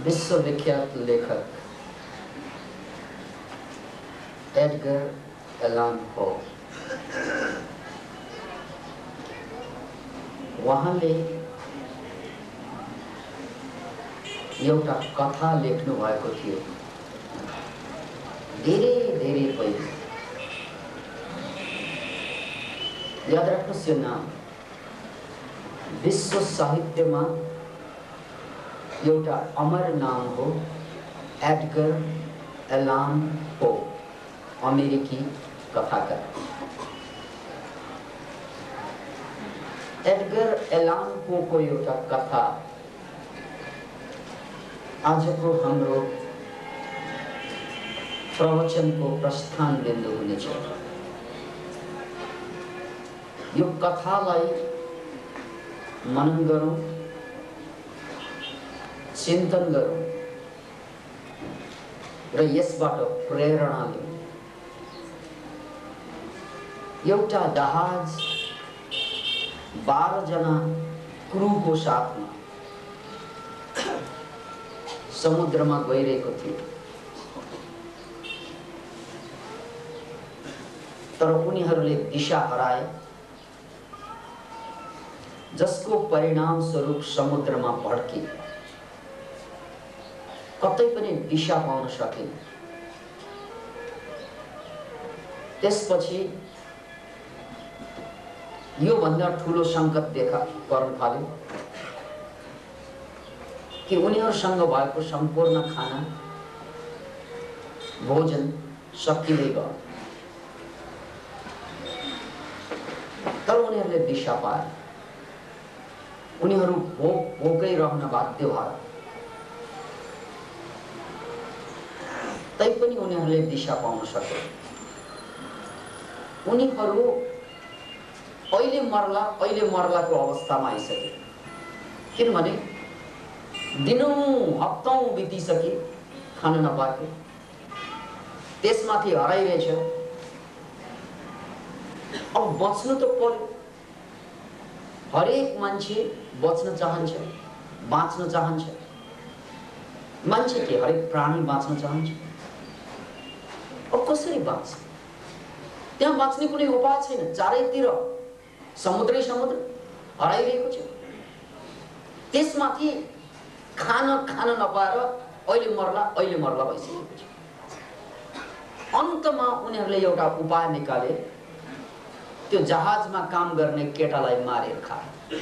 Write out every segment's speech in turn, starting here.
विश्वविख्यात लेखक Edgar Allan Poe उहाँले एउटा कथा लेख्नु भएको थियो धेरै धेरै पहिले। याद राख्नुहोस् यो नाम विश्व साहित्यमा एउटा अमर नाम हो, एडगर एलन पो, अमेरिकी कथाकार। एडगर एलन पो को एउटा कथा आजको हाम्रो प्रवचनको प्रस्थान बिन्दु हुनेछ। यो कथालाई मनन गरौँ, चिन्तन गरौँ र यसबाट प्रेरणा लिऊँ। एउटा जहाज 12 जना क्रूको साथमा समुद्रमा गइरहेको थियो, तर उनीहरूले दिशा हराए, जसको परिणाम स्वरूप समुद्रमा भड्के, कतै पनि दिशा पाउन सकेन। त्यसपछि यो भन्दा ठूलो संकट देखा पर्न थाल्यो कि उनीहरूसँग भएको सम्पूर्ण खाना भोजन सकिँदै गयो, तर उनीहरूले दिशा पाए। उनीहरू भोकै रहन बाध्य भए, तैपनि उनीहरूले दिशा पाउन सके। उनीहरू अहिले मर्लाको अवस्थामा आइसके, किनभने दिनौं हप्तौं बितिसके खान नपाएको, त्यसमाथि हराइरहेछ। अब बच्नु त पर्यो, हरेक मान्छे बच्न चाहन्छ, बाँच्न चाहन्छ। मान्छे के हरेक प्राणी बाँच्न चाहन्छ। अब कसरी बाँच्छ? त्यहाँ बाँच्ने कुनै उपाय छैन। चारैतिर समुद्रै समुद्र हराइरहेको छ। त्यसमाथि खान नपाएर अहिले मर्ला भइसकेको छ। अन्तमा उनीहरूले एउटा उपाय निकाले, त्यो जहाजमा काम गर्ने केटालाई मारेर खाए।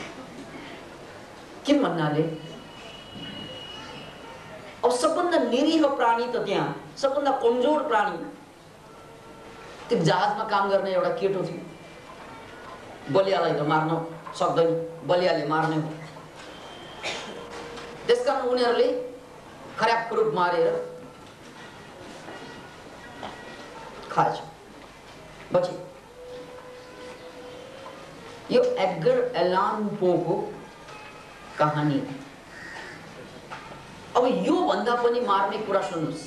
किन भन्नाले अब सबभन्दा निरीह प्राणी त त्यहाँ, सबभन्दा कमजोर प्राणी त्यो जहाजमा काम गर्ने एउटा केटो थियो। बलियालाई त मार्न सक्दैन, बलियाले मार्ने हो। त्यसकारण उनीहरूले खराब रूप मारेर खाएछ, बचे। यो एडगर एलन पो को कहानी। अब यो भन्दा पनि मार्ने कुरा सुन्नुस्।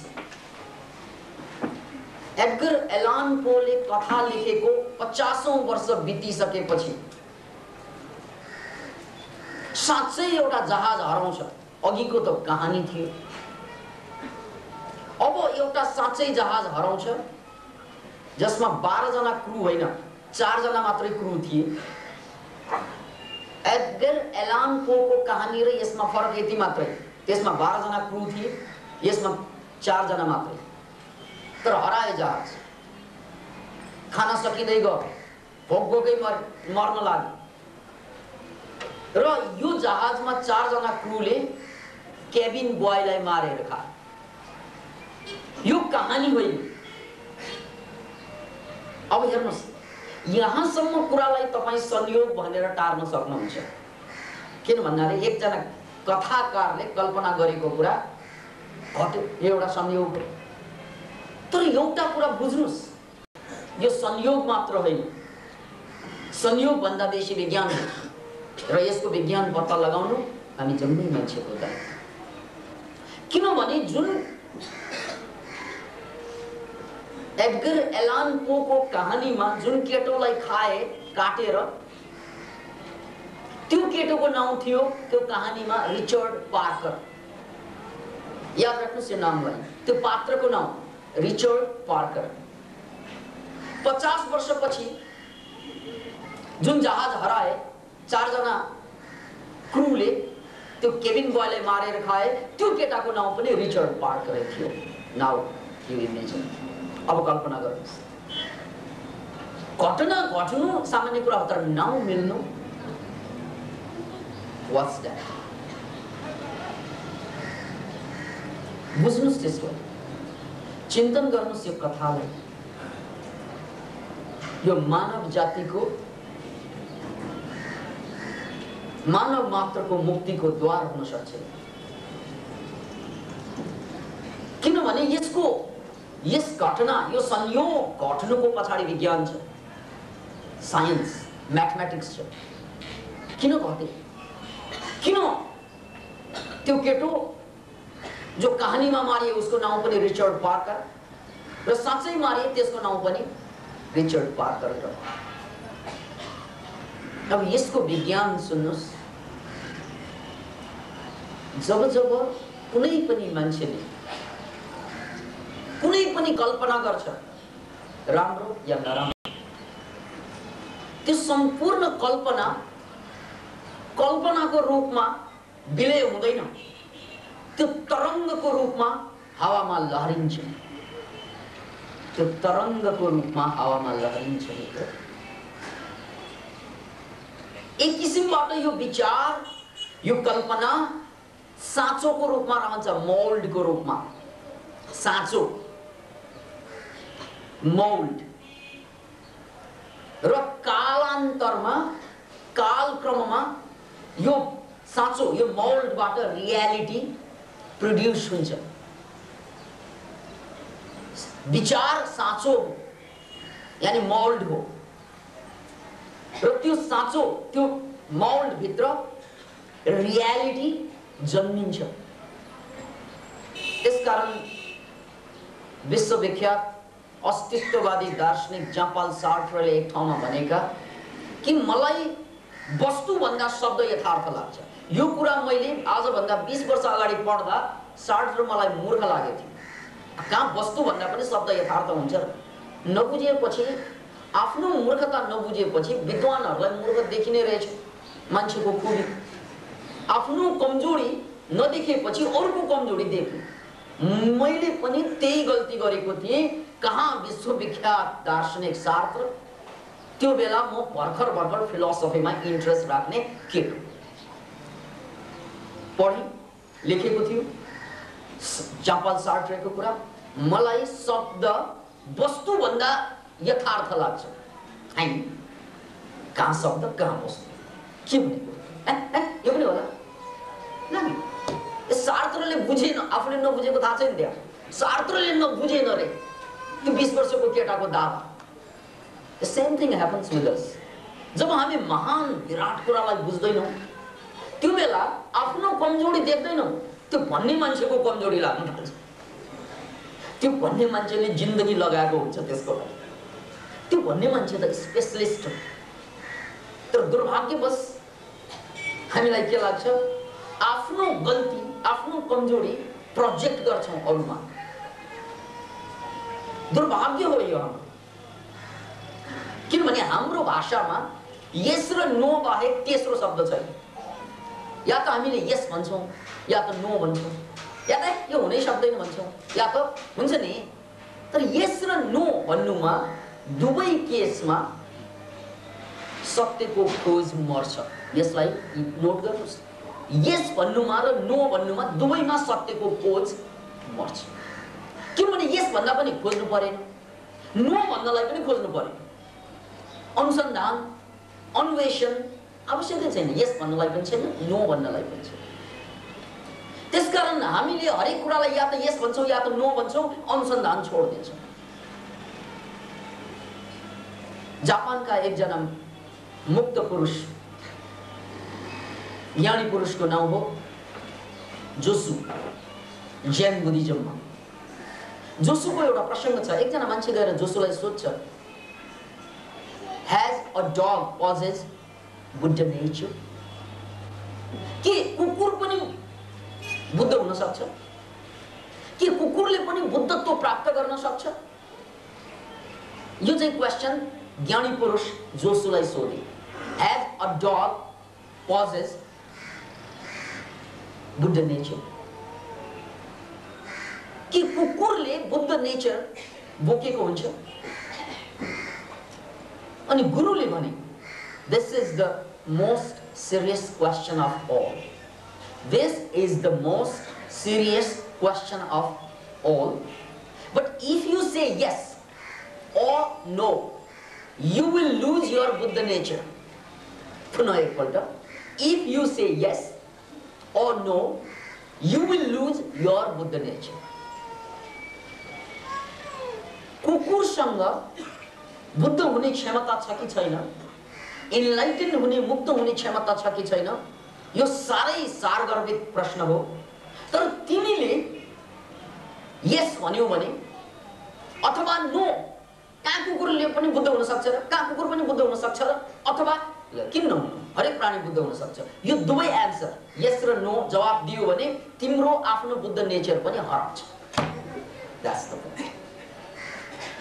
एडगर एलन पोले कथा लेखेको 50औं वर्ष बितिसकेपछि साँच्चै एउटा जहाज हराउँछ। अघिको त कहानी थियो, अब एउटा साँच्चै जहाज हराउँछ जसमा 12 जना क्रू होइन, 4 जना मात्रै क्रू थिए। एडगर एलन पो को कहानी र यसमा फरक यति मात्रै, त्यसमा 12 जना क्रू थिए, यसमा 4 जना मात्रै। तर हराए जहाज, खाना सकिँदै गयो, भोकै मर्न लाग्यो। र यो जहाजमा 4 जना क्रूले केबिन बोयलाई मारेर खाए। यो कहानी होइन। अब हेर्नुस्, यहाँसम्म कुरालाई तपाईं संयोग भनेर टार्न सक्नुहुन्छ। किन भन्नाले एकजना कथाकारले कल्पना गरेको कुरा घट्यो, यो एउटा संयोग हो। तर एउटा कुरा बुझ्नुस्, यो संयोग मात्र होइन, संयोग भन्दा बेसी विज्ञान हो। र यसको विज्ञान पत्ता लगाउनु हामी जम्मै मान्छेको दायित्व। किनभने जुन एडगर एलन पो को कहानीमा जुन केटोलाई खाए काटेर, त्यो केटोको नाम थियो त्यो कहानीमा रिचर्ड पार्कर। याद राख्नुस् यो नामलाई। त्यो पात्रको नाम रिचर्ड पार्कर। 50 वर्षपछि जुन जहाज हराए, 4 जना क्रूले त्यो केबिन बोयलाई मारेर खाए, त्यो केटाको नाम पनि रिचर्ड पार्करै थियो। नाउ यु इमेजिन, अब कल्पना गर्नुहोस्, घटना घट्नु सामान्य कुरा हो, तर नाम मिल्नु, व्हाट्स दैट? बुझ्नुस् त्यसको, चिन्तन गर्नुस् यो कथालाई। यो मानव जातिको, मानव मात्रको मुक्तिको द्वार हुन सक्छ। किनभने यसको, यस घटना, यो संयोग घट्नुको पछाडि विज्ञान छ, साइन्स, मैथमेटिक्स छ। किन घटे? किन त्यो केटो जो कहानीमा मारिए उसको नाम पनि रिचर्ड पार्कर, र साँच्चै मारिए त्यसको नाम पनि रिचर्ड पार्कर। अब यसको विज्ञान सुन्नुस्। जब जब कुनै पनि मान्छेले कुनै पनि कल्पना गर्छ, राम्रो या नराम्रो, त्यो सम्पूर्ण कल्पना कल्पनाको रूपमा विलय हुँदैन, त्यो तरङ्गको रूपमा हावामा लहरिन्छ। त्यो तरङ्गको रूपमा हावामा लहरिन्छ। एक किसिमबाट यो विचार, यो कल्पना साँचोको रूपमा रहन्छ, मोल्डको रूपमा। साँचो, मोल्ड, र कालान्तरमा, कालक्रममा यो साँचो, यो मोल्डबाट रियालिटी प्रोड्युस हुन्छ। विचार साँचो हो, यानी मोल्ड हो, र त्यो साँचो, त्यो मोल्ड भित्र रियालिटी जन्मिन्छ। त्यसकारण विश्वविख्यात अस्तित्ववादी दार्शनिक जॉन-पॉल सार्ट्रेले एक ठाउँमा भनेका कि मलाई वस्तुभन्दा शब्द यथार्थ लाग्छ। यो कुरा मैले आजभन्दा 20 वर्ष अगाडि पढ्दा सार्ट्रे मलाई मूर्ख लागेको थियो। कहाँ वस्तुभन्दा पनि शब्द यथार्थ हुन्छ र? नबुझेपछि, आफ्नो मूर्खता नबुझेपछि विद्वानहरूलाई मूर्ख देखिने रहेछ मान्छेको खुबी। आफ्नो कमजोरी नदेखेपछि अरूको कमजोरी देख्ने। मैले पनि त्यही गल्ती गरेको थिएँ। कहाँ विश्वविख्यात दार्शनिक सार्ट्रे, त्यो बेला म भर्खर फिलोसफीमा इन्ट्रेस्ट राख्ने केटो, पढी लेखेको थियो जॉन-पॉल सार्ट्रेको कुरा। मलाई शब्द वस्तुभन्दा यथार्थ लाग्छ। हैन, कहाँ शब्द कहाँ वस्तु, के भनेको? यो पनि होला न? सार्ट्रेले बुझेन, आफूले नबुझेको थाहा छैन त्यहाँ। सार्ट्रेले नबुझेन रे त्यो 20 वर्षको केटाको दावा। The same thing happens with us. जब हामी महान विराट कुरालाई बुझ्दैनौँ, त्यो बेला आफ्नो कमजोरी देख्दैनौँ, त्यो भन्ने मान्छेको कमजोरी लाग्न थाल्छ। त्यो भन्ने मान्छेले जिन्दगी लगाएको हुन्छ त्यसको लागि। त्यो भन्ने मान्छे त स्पेशलिस्ट हो। तर दुर्भाग्यवश हामीलाई के लाग्छ? आफ्नो गल्ती, आफ्नो कमजोरी प्रोजेक्ट गर्छौँ अरूमा। दुर्भाग्य हो यो हाम्रो। किनभने हाम्रो भाषामा यस र नो बाहेक तेस्रो शब्द छैन। या त हामीले यस भन्छौँ, या त नो भन्छौँ, या त यो हुनै सक्दैन भन्छौँ, या त हुन्छ नि। तर यस र नो भन्नुमा, दुवै केसमा सत्यको खोज मर्छ। यसलाई नोट गर्नुहोस्। यस भन्नुमा र नो भन्नुमा दुवैमा सत्यको खोज मर्छ। किनभने यस भन्दा पनि खोज्नु परेन, नो भन्नलाई पनि खोज्नु परेन। अनुसन्धान, अन्वेषण आवश्यकै छैन। यस भन्नलाई पनि छैन, नो भन्नलाई पनि छैन। त्यसकारण हामीले हरेक कुरालाई या त यस भन्छौँ या त नो भन्छौँ, अनुसन्धान छोडिदिन्छौँ। जापानका एकजना मुक्त पुरुष, ज्ञानी पुरुषको नाम हो जोसु। जैन बुद्धिज्ममा जोसुको एउटा प्रसङ्ग छ। एकजना मान्छे गएर जोसुलाई सोध्छ, Has a dog possess Buddha nature? के कुकुर पनि बुद्ध हुन सक्छ? के कुकुरले पनि बुद्धत्व प्राप्त गर्न सक्छ? यो चाहिँ क्वेशन ज्ञानी पुरुष जोसुलाई सोधे। As a dog possesses Buddha nature, कि कुकुरले बुद्ध नेचर बोकेको हुन्छ? अनि गुरुले भने, this is the most serious question of all. This is the most serious question of all. But if you say yes or no, you will lose your Buddha nature. पुनः एकपल्ट, if you say yes or no, you will lose your Buddha nature. कुकुरसँग Buddha हुने क्षमता छ कि छैन? Enlighten हुने, मुक्त हुने क्षमता छ कि छैन? यो सारै सारगर्भित प्रश्न हो। तर तिमीले यस भन्यौ भने अथवा नो, कहाँ कुकुरले पनि बुद्ध हुन सक्छ र? कहाँ कुकुर पनि बुद्ध हुन सक्छ र? अथवा किन नहुनु? हरेक प्राणी बुद्ध हुन सक्छ। यो दुवै एन्सर यस र नो जवाब दियो भने तिम्रो आफ्नो बुद्ध नेचर पनि हराउँछ। That's the point.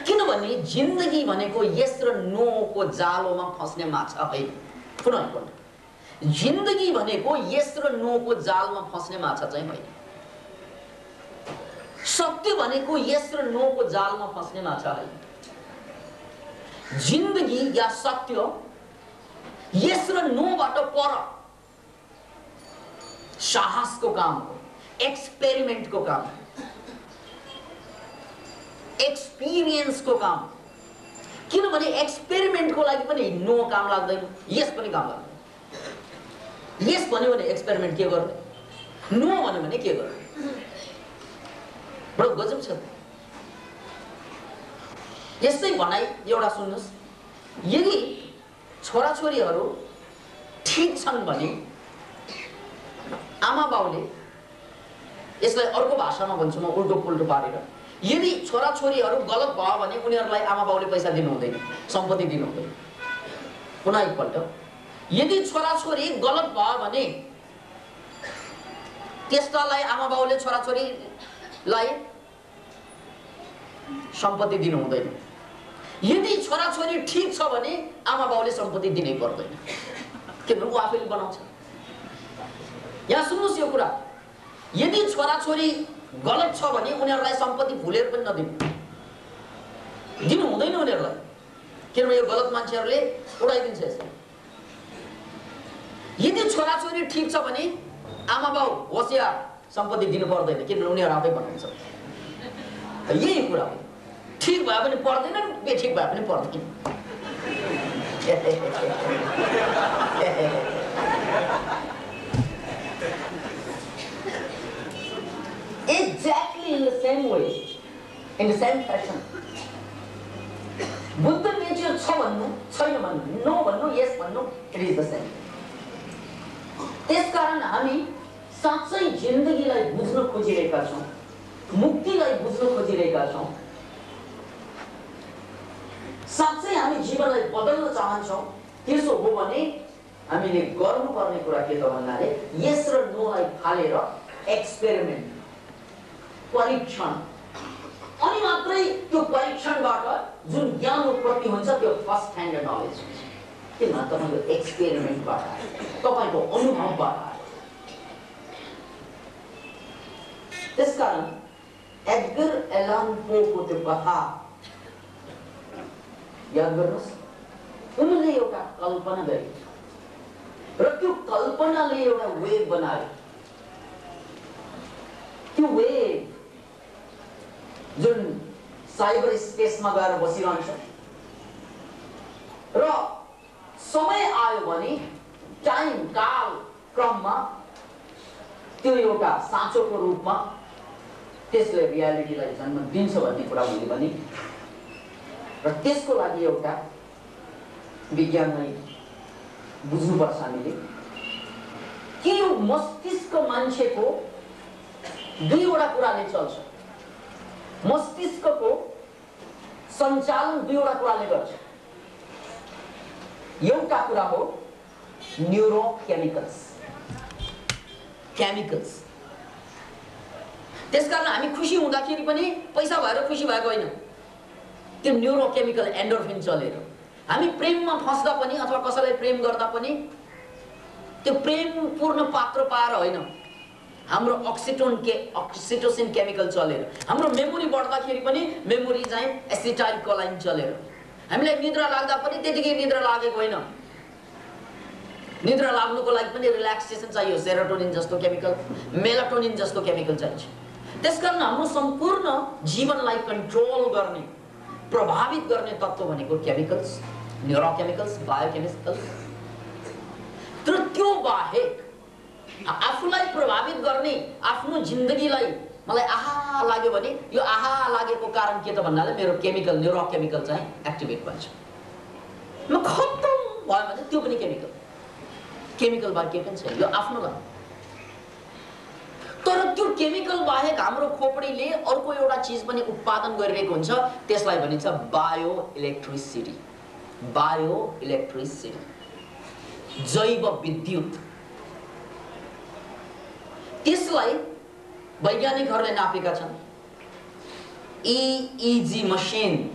किनभने जिन्दगी भनेको यस र नो को जालोमा फस्ने माछा होइन। पुनः एकपल्ट, जिन्दगी भनेको यस र नो को जालमा फस्ने माछा चाहिँ होइन। सत्य भनेको यस र नो को जालमा फस्ने माछा होइन। जिन्दगी या सत्य यस र नोबाट पर साहसको काम हो, एक्सपेरिमेन्टको काम हो, एक्सपिरियन्स को काम। किनभने एक्सपेरिमेन्ट को लागि पनि नो काम लाग्दैन, यस पनि काम लाग्दैन। यस भन्यो भने एक्सपेरिमेन्ट के गर्ने, नो भन्यो भने के गर्ने? बडो गजब छ। यस्तै भनाइ एउटा सुन्नुस्, यदि छोराछोरीहरू ठीक छन् भने आमा बाउले, यसलाई अर्को भाषामा भन्छु म उल्टो पुल्टो पारेर, यदि छोराछोरीहरू गलत भयो भने उनीहरूलाई आमा बाउले पैसा दिनु हुँदैन, सम्पत्ति दिनु हुँदैन। पुनः एकपल्ट, यदि छोराछोरी गलत भयो भने त्यसलाई आमा बाउले छोराछोरीलाई सम्पत्ति दिनु हुँदैन। यदि छोराछोरी ठीक छ भने आमा बाउले सम्पत्ति दिनै पर्दैन, किनभने ऊ आफैले बनाउँछ। यहाँ सुन्नुस् यो कुरा, यदि छोराछोरी गलत छ भने उनीहरूलाई सम्पत्ति भुलेर पनि नदिनु, दिनु हुँदैन उनीहरूलाई, किनभने यो गलत मान्छेहरूले उडाइदिन्छ यसलाई। यदि छोराछोरी ठीक छ भने आमा बाउ होसियार, सम्पत्ति दिनु पर्दैन, किनभने उनीहरू आफै बनाउँछ। यही कुरा हो, ठीक भए पनि पर्दैन, बेठिक भए पनि पर्दैन। Exactly in the same way, in the same fashion, Buddha nature छ भन्नु, छैन भन्नु, नो भन्नु, यस भन्नु, it is the same. त्यसकारण हामी साँच्चै जिन्दगीलाई बुझ्न खोजिरहेका छौँ, मुक्तिलाई बुझ्न खोजिरहेका छौँ, साँच्चै हामी जीवनलाई बदल्न चाहन्छौँ। त्यसो हो भने हामीले गर्नुपर्ने कुरा के त भन्नाले यस र नोलाई फालेर एक्सपेरिमेन्ट, परीक्षण, अनि मात्रै त्यो परीक्षणबाट जुन ज्ञान उत्पत्ति हुन्छ त्यो फर्स्ट ह्यान्ड नलेज हुन्छ। किनभने तपाईँको एक्सपेरिमेन्टबाट आयो, तपाईँको अनुभवबाट आयो। त्यसकारण एडगर एलन पोको त्यो कथा याद गर्नुहोस्, उनले एउटा कल्पना गरे र त्यो कल्पनाले एउटा वेभ बनायो। त्यो वेभ जुन साइबर स्पेसमा गएर बसिरहन्छ र समय आयो भने टाइम काल क्रममा त्यो एउटा साँचोको रूपमा त्यसले रियालिटीलाई जन्म दिन्छ भन्ने कुरा मैले भने। र त्यसको लागि एउटा विज्ञानलाई बुझ्नुपर्छ हामीले कि यो मस्तिष्क मान्छेको दुईवटा कुराले चल्छ। मस्तिष्कको सञ्चालन दुईवटा कुराले गर्छ। एउटा कुरा हो न्यूरोकेमिकल्स, केमिकल्स, त्यसकारण हामी खुसी हुँदाखेरि पनि पैसा भएर खुसी भएको होइन, त्यो न्युरोकेमिकल एन्डोर्फिन चलेर। हामी प्रेममा फस्दा पनि अथवा कसैलाई प्रेम गर्दा पनि त्यो प्रेमपूर्ण पात्र पाएर होइन, हाम्रो अक्सिटोसिन केमिकल चलेर। हाम्रो मेमोरी बढ्दाखेरि पनि मेमोरी चाहिँ एसिटाइल कोलाइन चलेर। हामीलाई निद्रा लाग्दा पनि त्यतिकै निद्रा लागेको होइन, निद्रा लाग्नुको लागि पनि रिल्याक्सेसन चाहियो, सेरोटोनिन जस्तो केमिकल, मेलाटोनिन जस्तो केमिकल चाहिन्छ। त्यसकारण हाम्रो सम्पूर्ण जीवनलाई कन्ट्रोल गर्ने, प्रभावित गर्ने तत्त्व भनेको केमिकल्स, न्युरोकेमिकल्स, बायोकेमिकल्स। तर त्यो बाहेक आफूलाई प्रभावित गर्ने, आफ्नो जिन्दगीलाई मलाई आहा लाग्यो भने यो आहा लागेको कारण के त भन्नाले मेरो केमिकल, न्युरोकेमिकल चाहिँ एक्टिभेट भन्छ। म खत्तम भयो भने त्यो पनि केमिकल बाहेक केही पनि छैन, यो आफ्नो लागि। तर त्यो केमिकल बाहेक हाम्रो खोपडीले अर्को एउटा चीज पनि उत्पादन गरिरहेको हुन्छ, त्यसलाई भनिन्छ बायो इलेक्ट्रिसिटी। बायो इलेक्ट्रिसिटी, जैव विद्युत। त्यसलाई वैज्ञानिकहरूले नापेका छन् EEG मसिन,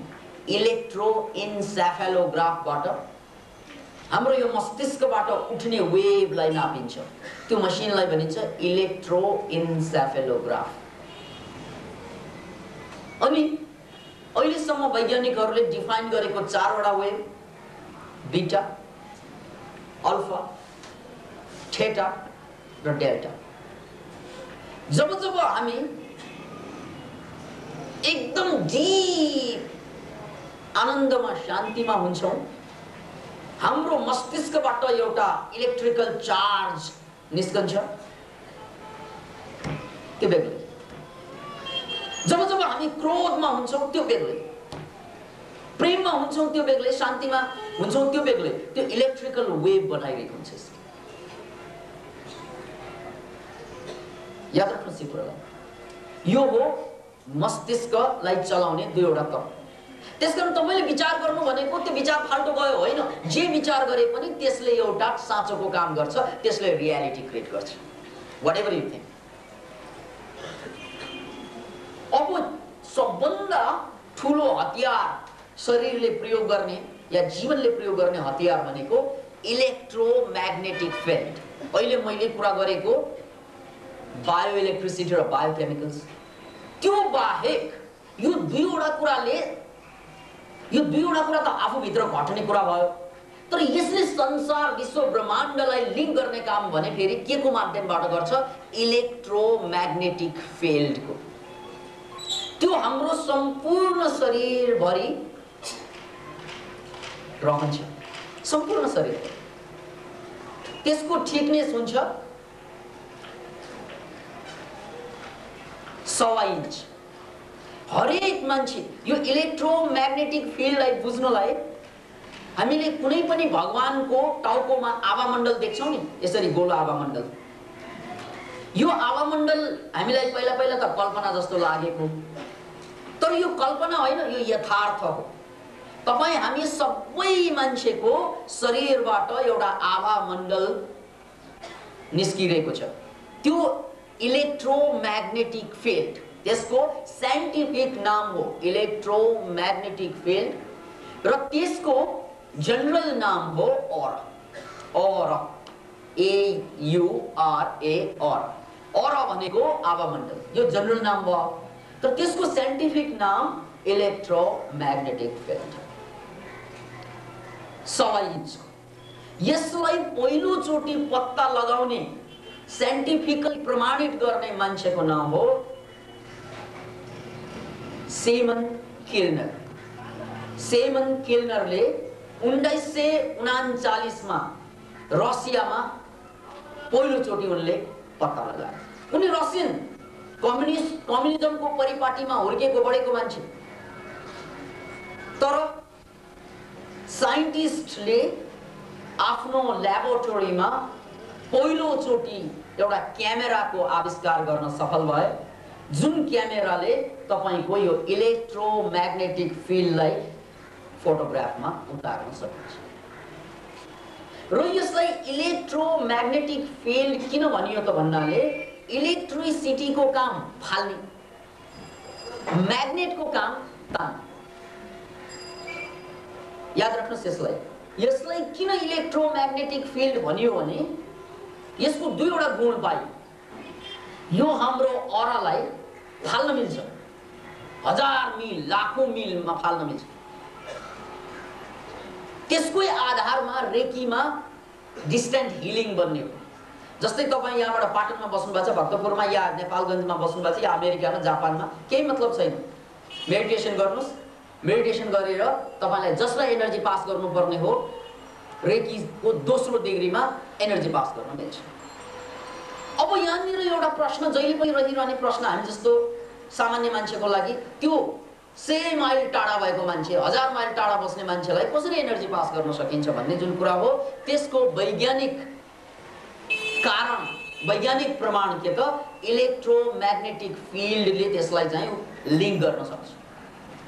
इलेक्ट्रोइन्सेफेलोग्राफबाट हाम्रो यो मस्तिष्कबाट उठ्ने वेभलाई नापिन्छ। त्यो मसिनलाई भनिन्छ इलेक्ट्रोइन्सेफेलोग्राफ। अनि अहिलेसम्म वैज्ञानिकहरूले डिफाइन गरेको 4 वटा वेभ, बीटा, अल्फा, थीटा र डेल्टा। जब जब हामी एकदम डीप आनन्दमा, शान्तिमा हुन्छौं, हाम्रो मस्तिष्कबाट एउटा इलेक्ट्रिकल चार्ज निस्कन्छ, त्यो बेग्लै। जब जब हामी क्रोधमा हुन्छौं त्यो बेग्लै, प्रेममा हुन्छौं त्यो बेग्लै, शान्तिमा हुन्छौं त्यो बेग्लै। त्यो इलेक्ट्रिकल वेभ बनाइरहेको हुन्छ। याद राख्नुहोस् यो कुरालाई। यो हो मस्तिष्कलाई चलाउने 2 वटा तत्त्व। त्यसकारण तपाईले विचार गर्नु भनेको त्यो विचार फाल्टो गयो होइन, जे विचार गरे पनि त्यसले एउटा साँचोको काम गर्छ, त्यसले रियालिटी क्रिएट गर्छ। Whatever you think. अब सबभन्दा ठुलो हतियार शरीरले प्रयोग गर्ने या जीवनले प्रयोग गर्ने हतियार भनेको इलेक्ट्रोम्याग्नेटिक फिल्ड। अहिले मैले कुरा गरेको बायो इलेक्ट्रिसिटी र बायोकेमिकल्स। त्यो बाहेक यो 2 वटा कुराले, यो 2 वटा कुरा त आफूभित्र घट्ने कुरा भयो, तर यसले संसार, विश्व, ब्रह्माण्डलाई लिंक गर्ने काम भने फेरि के को माध्यमबाट गर्छ? इलेक्ट्रोम्याग्नेटिक फिल्डको। त्यो हाम्रो सम्पूर्ण शरीरभरि रहन्छ, सम्पूर्ण शरीर। त्यसको थिकनेस हुन्छ 1.25 इन्च। हरेक मान्छे यो इलेक्ट्रोम्याग्नेटिक फिल्डलाई बुझ्नलाई हामीले कुनै पनि भगवानको टाउकोमा आभामण्डल देख्छौं नि, यसरी गोलो आभामण्डल। यो आभामण्डल हामीलाई पहिला पहिला त कल्पना जस्तो लागेको, तर यो कल्पना होइन, यो यथार्थ हो। तपाई हामी सबै मान्छेको शरीरबाट एउटा आभामण्डल निस्किरहेको छ। त्यो इलेक्ट्रोम्याग्नेटिक फिल्ड, त्यसको साइन्टिफिक नाम हो इलेक्ट्रोम्याग्नेटिक फिल्ड, र त्यसको जनरल नाम हो aura. Aura, AURA, aura. Aura भनेको आभामण्डल, यो जनरल नाम हो, तर त्यसको साइन्टिफिक नाम इलेक्ट्रोम्याग्नेटिक फिल्ड। 1.25 इन्च। यसलाई पहिलो चोटी पत्ता लगाउने, साइन्टिफिकली प्रमाणित गर्ने मान्छेको नाम हो सेमन किल्नर। सेमन किल्नरले 1939 मा रसियामा पहिलो चोटी उनले पत्ता लगाए। उनी रसियन कम्युनिजमको परिपाटीमा हुर्केको बढेको मान्छे, तर साइन्टिस्टले आफ्नो ल्याबोरेटरीमा पहिलो चोटी एउटा क्यामेराको आविष्कार गर्न सफल भए, जुन क्यामेराले तपाईको यो इलेक्ट्रोम्याग्नेटिक फिल्डलाई फोटोग्राफमा उतार्न सकिन्छ। र यसलाई इलेक्ट्रोम्याग्नेटिक फिल्ड किन भनियो त भन्नाले इलेक्ट्रिसिटी को काम फाल्ने, म्याग्नेट को काम तान्ने। याद राख्नुहोस् यसलाई। यसलाई किन इलेक्ट्रोम्याग्नेटिक फिल्ड भनियो भने यसको दुईवटा गुण पाइयो। यो हाम्रो अरालाई फाल्न मिल्छ, 1000 मिल लाखौं मिलमा फाल्न मिल्छ। त्यसकै आधारमा रेकीमा डिस्टेन्ट हिलिङ बन्ने हो। जस्तै तपाईँ यहाँबाट पाटनमा बस्नुभएको छ, भक्तपुरमा या नेपालगञ्जमा बस्नुभएको छ या अमेरिकामा जापानमा, केही मतलब छैन। मेडिटेसन गर्नुहोस्, मेडिटेसन गरेर तपाईलाई जसलाई एनर्जी पास गर्नुपर्ने हो रेकीको दोस्रो डिग्रीमा एनर्जी पास गर्न मिल्छ। अब यहाँनिर एउटा प्रश्न जहिले पनि रहिरहने प्रश्न, हामी जस्तो सामान्य मान्छेको लागि, त्यो 100 माइल टाढा भएको मान्छे, 1000 माइल टाढा बस्ने मान्छेलाई कसरी एनर्जी पास गर्न सकिन्छ भन्ने जुन कुरा हो, त्यसको वैज्ञानिक कारण, वैज्ञानिक प्रमाण के त इलेक्ट्रोम्याग्नेटिक फिल्डले त्यसलाई चाहिँ लिङ्क गर्न सक्छ।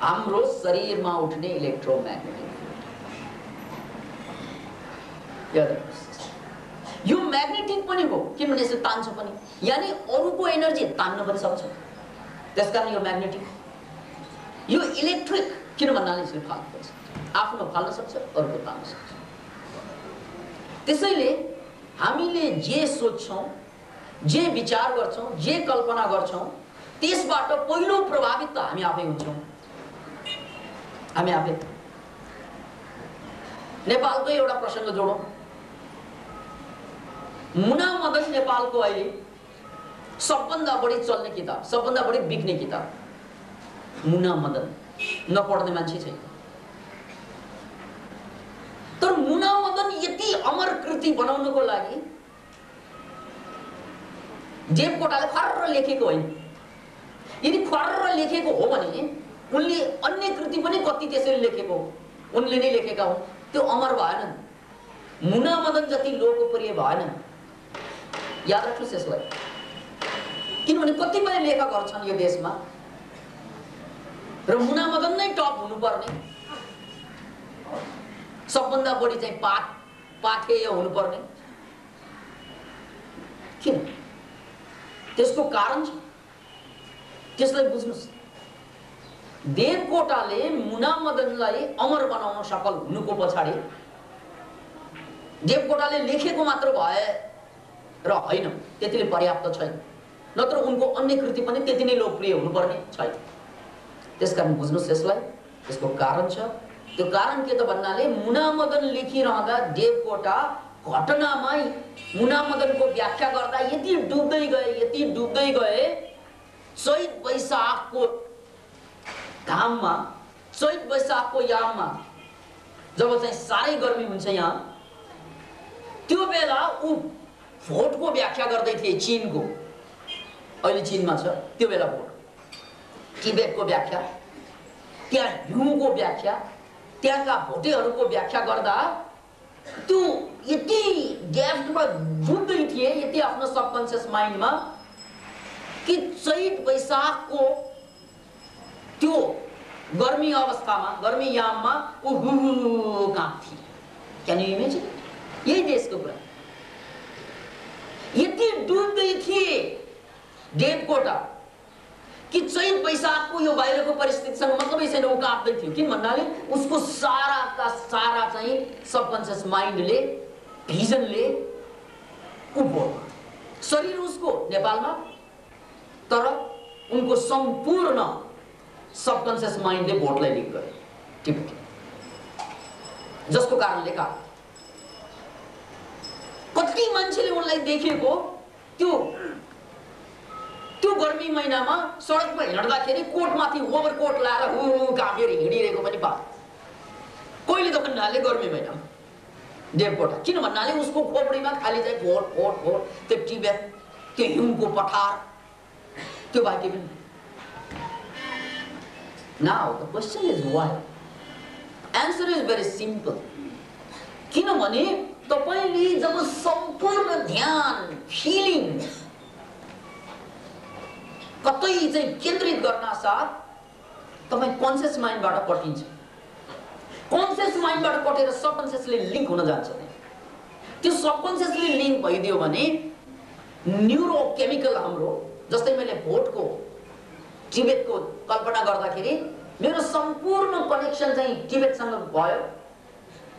हाम्रो शरीरमा उठ्ने इलेक्ट्रोम्याग्नेटिक यो म्याग्नेटिक पनि हो, किनभने यसले तान्छ पनि, यानी अरूको एनर्जी तान्न पनि सक्छ। त्यसकारण यो म्याग्नेटिक। यो इलेक्ट्रिक किन भन्नाले यसले फाल्न सक्छ, आफ्नो फाल्न सक्छ, अरूको तान्न सक्छ। त्यसैले हामीले जे सोच्छौं, जे विचार गर्छौं, जे कल्पना गर्छौं, त्यसबाट पहिलो प्रभावित त हामी आफै हुन्छौं। हामी आफै। नेपालको एउटा प्रसंग जोडौं। मुना मदन नेपालको अहिले सबभन्दा बढी चल्ने किताब, सबभन्दा बढी बिक्ने किताब मुना मदन। नपढ्ने मान्छे छैन। तर मुना मदन यति अमर कृति बनाउनको लागि देवकोटाले खर्र लेखेको होइन। यदि खर्र लेखेको हो भने उनले अन्य कृति पनि कति त्यसरी लेखेको हो, उनले नै लेखेका हुन्, त्यो अमर भएन। मुना मदन जति लोकप्रिय भएन। याद राख्नुहोस् यसलाई। किनभने कतिपय लेखकहरू छन् यो देशमा र मुना मदन नै टप हुनुपर्ने, सबभन्दा बढी चाहिँ पाठेय हुनुपर्ने। किन? त्यसको कारण छ, त्यसलाई बुझ्नुस्। देवकोटाले मुना मदनलाई अमर बनाउन सफल हुनुको पछाडि देवकोटाले लेखेको मात्र भए र होइन, त्यतिले पर्याप्त छैन। नत्र उनको अन्य कृति पनि त्यति नै लोकप्रिय हुनुपर्ने छैन। त्यसकारण बुझ्नुस् यसलाई। यसको कारण छ। त्यो कारण के त भन्नाले मुना मदन लेखिरहँदा देवकोटा घटनामा मुना मदनको व्याख्या गर्दा यति डुब्दै गए, यति डुब्दै गए, चैत वैशाखको घाममा, चैत वैशाखको याममा जब चाहिँ साह्रै गर्मी हुन्छ यहाँ, त्यो बेला ऊ भोटको व्याख्या गर्दै थिए चीनको। अहिले चीनमा छ, त्यो बेला भोट, टिबेटको व्याख्या, त्यहाँ हिउँको व्याख्या, त्यहाँका भोटेहरूको व्याख्या गर्दा त्यो यति डेप्थमा डुब्दै थिए, यति आफ्नो सबकन्सियस माइन्डमा, कि चैत वैशाखको त्यो गर्मी अवस्थामा, गर्मी याममा ऊ काँप्थे। Can you imagine? यही देशको कुरा। यति डुब्दै थिए देवकोटा कि चैत वैशाखको यो बाहिरको परिस्थितिसँग मतलबै छैन, ऊ काँप्दै थियो। किन भन्नाले उसको सारा का सारा चाहिँ सबकन्सियस माइन्डले, भिजनले उभो, शरीर उसको नेपालमा, तर उनको सम्पूर्ण सबकन्सियस माइन्डले भोटलाई लिङ्क गर्यो टिबेट, जसको कारणले कति मान्छेले उनलाई देखेको त्यो गर्मी महिनामा सडकमा हिँड्दाखेरि कोटमाथि ओभरकोट लाएर काँपेर हिँडिरहेको पनि पायो। कोहीले दोकानदारले गर्मी महिनामा देवकोटा, किन भन्नाले उसको खोपडीमा खाली चाहिँ भोट भोट भोट, त्यो टिबेट, त्यो हिउँको पठार, त्यो बाँकी पनि। Now the question is why? Answer is very simple. किनभने तपाईले जब सम्पूर्ण ध्यान, फिलिङ कतै चाहिँ केन्द्रित गर्न साथ तपाई कन्सियस माइन्डबाट कटिन्छ। कन्सियस माइन्डबाट कटेर सबकन्सियसली लिङ्क हुन जान्छ। त्यो सबकन्सियसली लिङ्क भइदियो भने न्युरोकेमिकल हाम्रो, जस्तै मैले भोटको टिबेटको कल्पना गर्दाखेरि मेरो सम्पूर्ण कनेक्सन चाहिँ टिबेटसँग भयो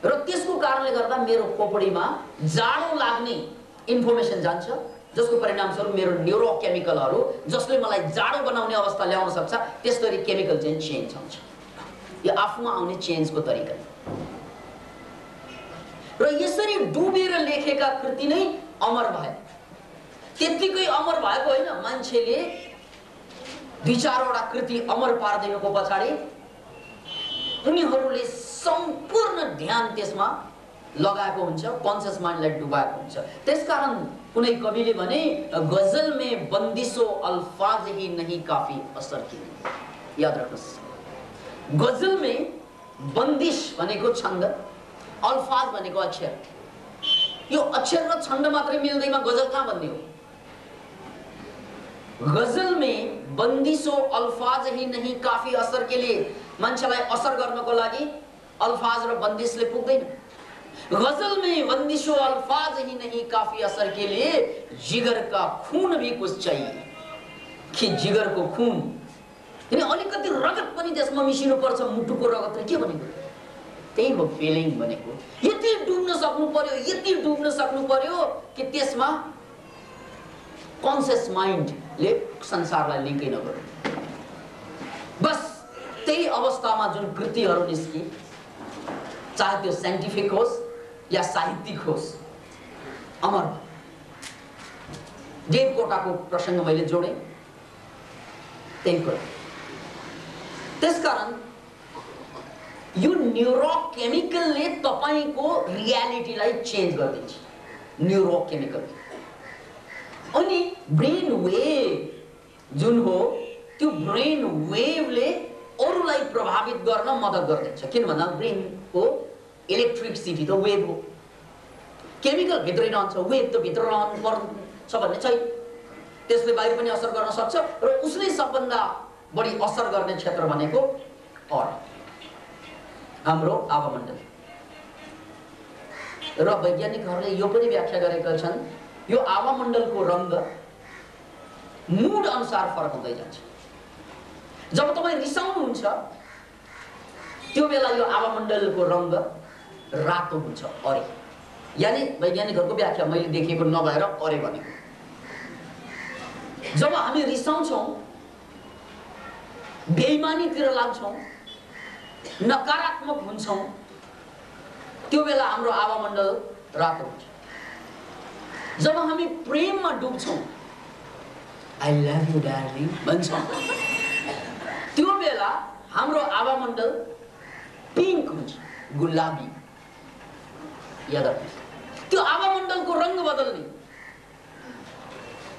र त्यसको कारणले गर्दा मेरो खोपडीमा जाडो लाग्ने इन्फर्मेसन जान्छ, जसको परिणामस्वरूप मेरो न्युरोकेमिकलहरू जसले मलाई जाडो बनाउने अवस्था ल्याउन सक्छ त्यसरी केमिकल चाहिँ चेन्ज हुन्छ। यो आफूमा आउने चेन्जको तरिका र यसरी डुबेर लेखेका कृति नै अमर भए। त्यतिकै अमर भएको होइन, मान्छेले दुई चारवटा कृति अमर पार्दिनुको पछाडि उनीहरूले सम्पूर्ण ध्यान त्यसमा लगाएको हुन्छ, कन्सियस माइन्डलाई डुबाएको हुन्छ। त्यसकारण कुनै कविले भने गजल में बन्दिशो अल्फाज ही नहीं काफी असर की। याद राख्नुहोस्, गजल में बन्दिश भनेको छन्द, अल्फाज भनेको अक्षर। यो अक्षर र छन्द मात्रै मिल्दैमा गजल कहाँ बन्ने हो? गजल में बन्दिशो अल्फाज ही नहीं काफी असर के लिए, मान्छेलाई असर गर्नको लागि अल्फाज र बन्दिशले पुग्दैन। गजल में बंदिशो अल्फाज ही नहीं काफी असर के लिए, जिगर का खून भी कुछ चाहिए। कि जिगर को खून यानी अलिकति रगत पनि त्यसमा मिसिनु पर्छ। मुटुको रगत के भनेको? त्यही हो फिलिङ भनेको। यति डुब्न सक्नु पर्यो, यति डुब्न सक्नु पर्यो कि त्यसमा कन्सियस माइन्डले संसारलाई लिङ्कै नगर्नु। बस त्यही अवस्थामा जुन कृतिहरू निस्के, चाहे त्यो साइन्टिफिक होस् या साहित्यिक होस्, अमर। देवकोटाको प्रसङ्ग मैले जोडेँ, त्यही कुरा। त्यसकारण यो न्युरोकेमिकलले तपाईको रियालिटीलाई चेन्ज गरिदिन्छ, न्युरोकेमिकल। अनि ब्रेन वेव जुन हो, त्यो ब्रेन वेवले अरूलाई प्रभावित गर्न मद्दत गर्दछ। किन भन्दा ब्रेनको इलेक्ट्रिसिटी त वेभ हो, केमिकल भित्रै रहन्छ, वेभ त भित्र रहनु पर्छ भन्ने छैन। त्यसले बाहिर पनि असर गर्न सक्छ र उसले सबभन्दा बढी असर गर्ने क्षेत्र भनेको अरा, हाम्रो आवामण्डल। र वैज्ञानिकहरूले यो पनि व्याख्या गरेका छन्, यो आवामण्डलको रंग मूड अनुसार फरक हुँदै जान्छ। जब तपाईँ रिसाउनुहुन्छ त्यो बेला यो आवामण्डलको रंग रातो हुन्छ, अरे। यानी वैज्ञानिकहरूको व्याख्या, मैले देखेको नभएर अरे भनेको। जब हामी रिसाउँछौँ, बेइमानीतिर लाग्छौँ, नकारात्मक हुन्छौँ, त्यो बेला हाम्रो आवामण्डल रातो हुन्छ। जब हामी प्रेममा डुब्छौँ, आई लभ यु डार्लिङ भन्छौँ, त्यो बेला हाम्रो आवामण्डल पिङ्क हुन्छ, गुलाबी। याद राख्नुहोस्, त्यो आवामण्डलको रंग बदल्ने।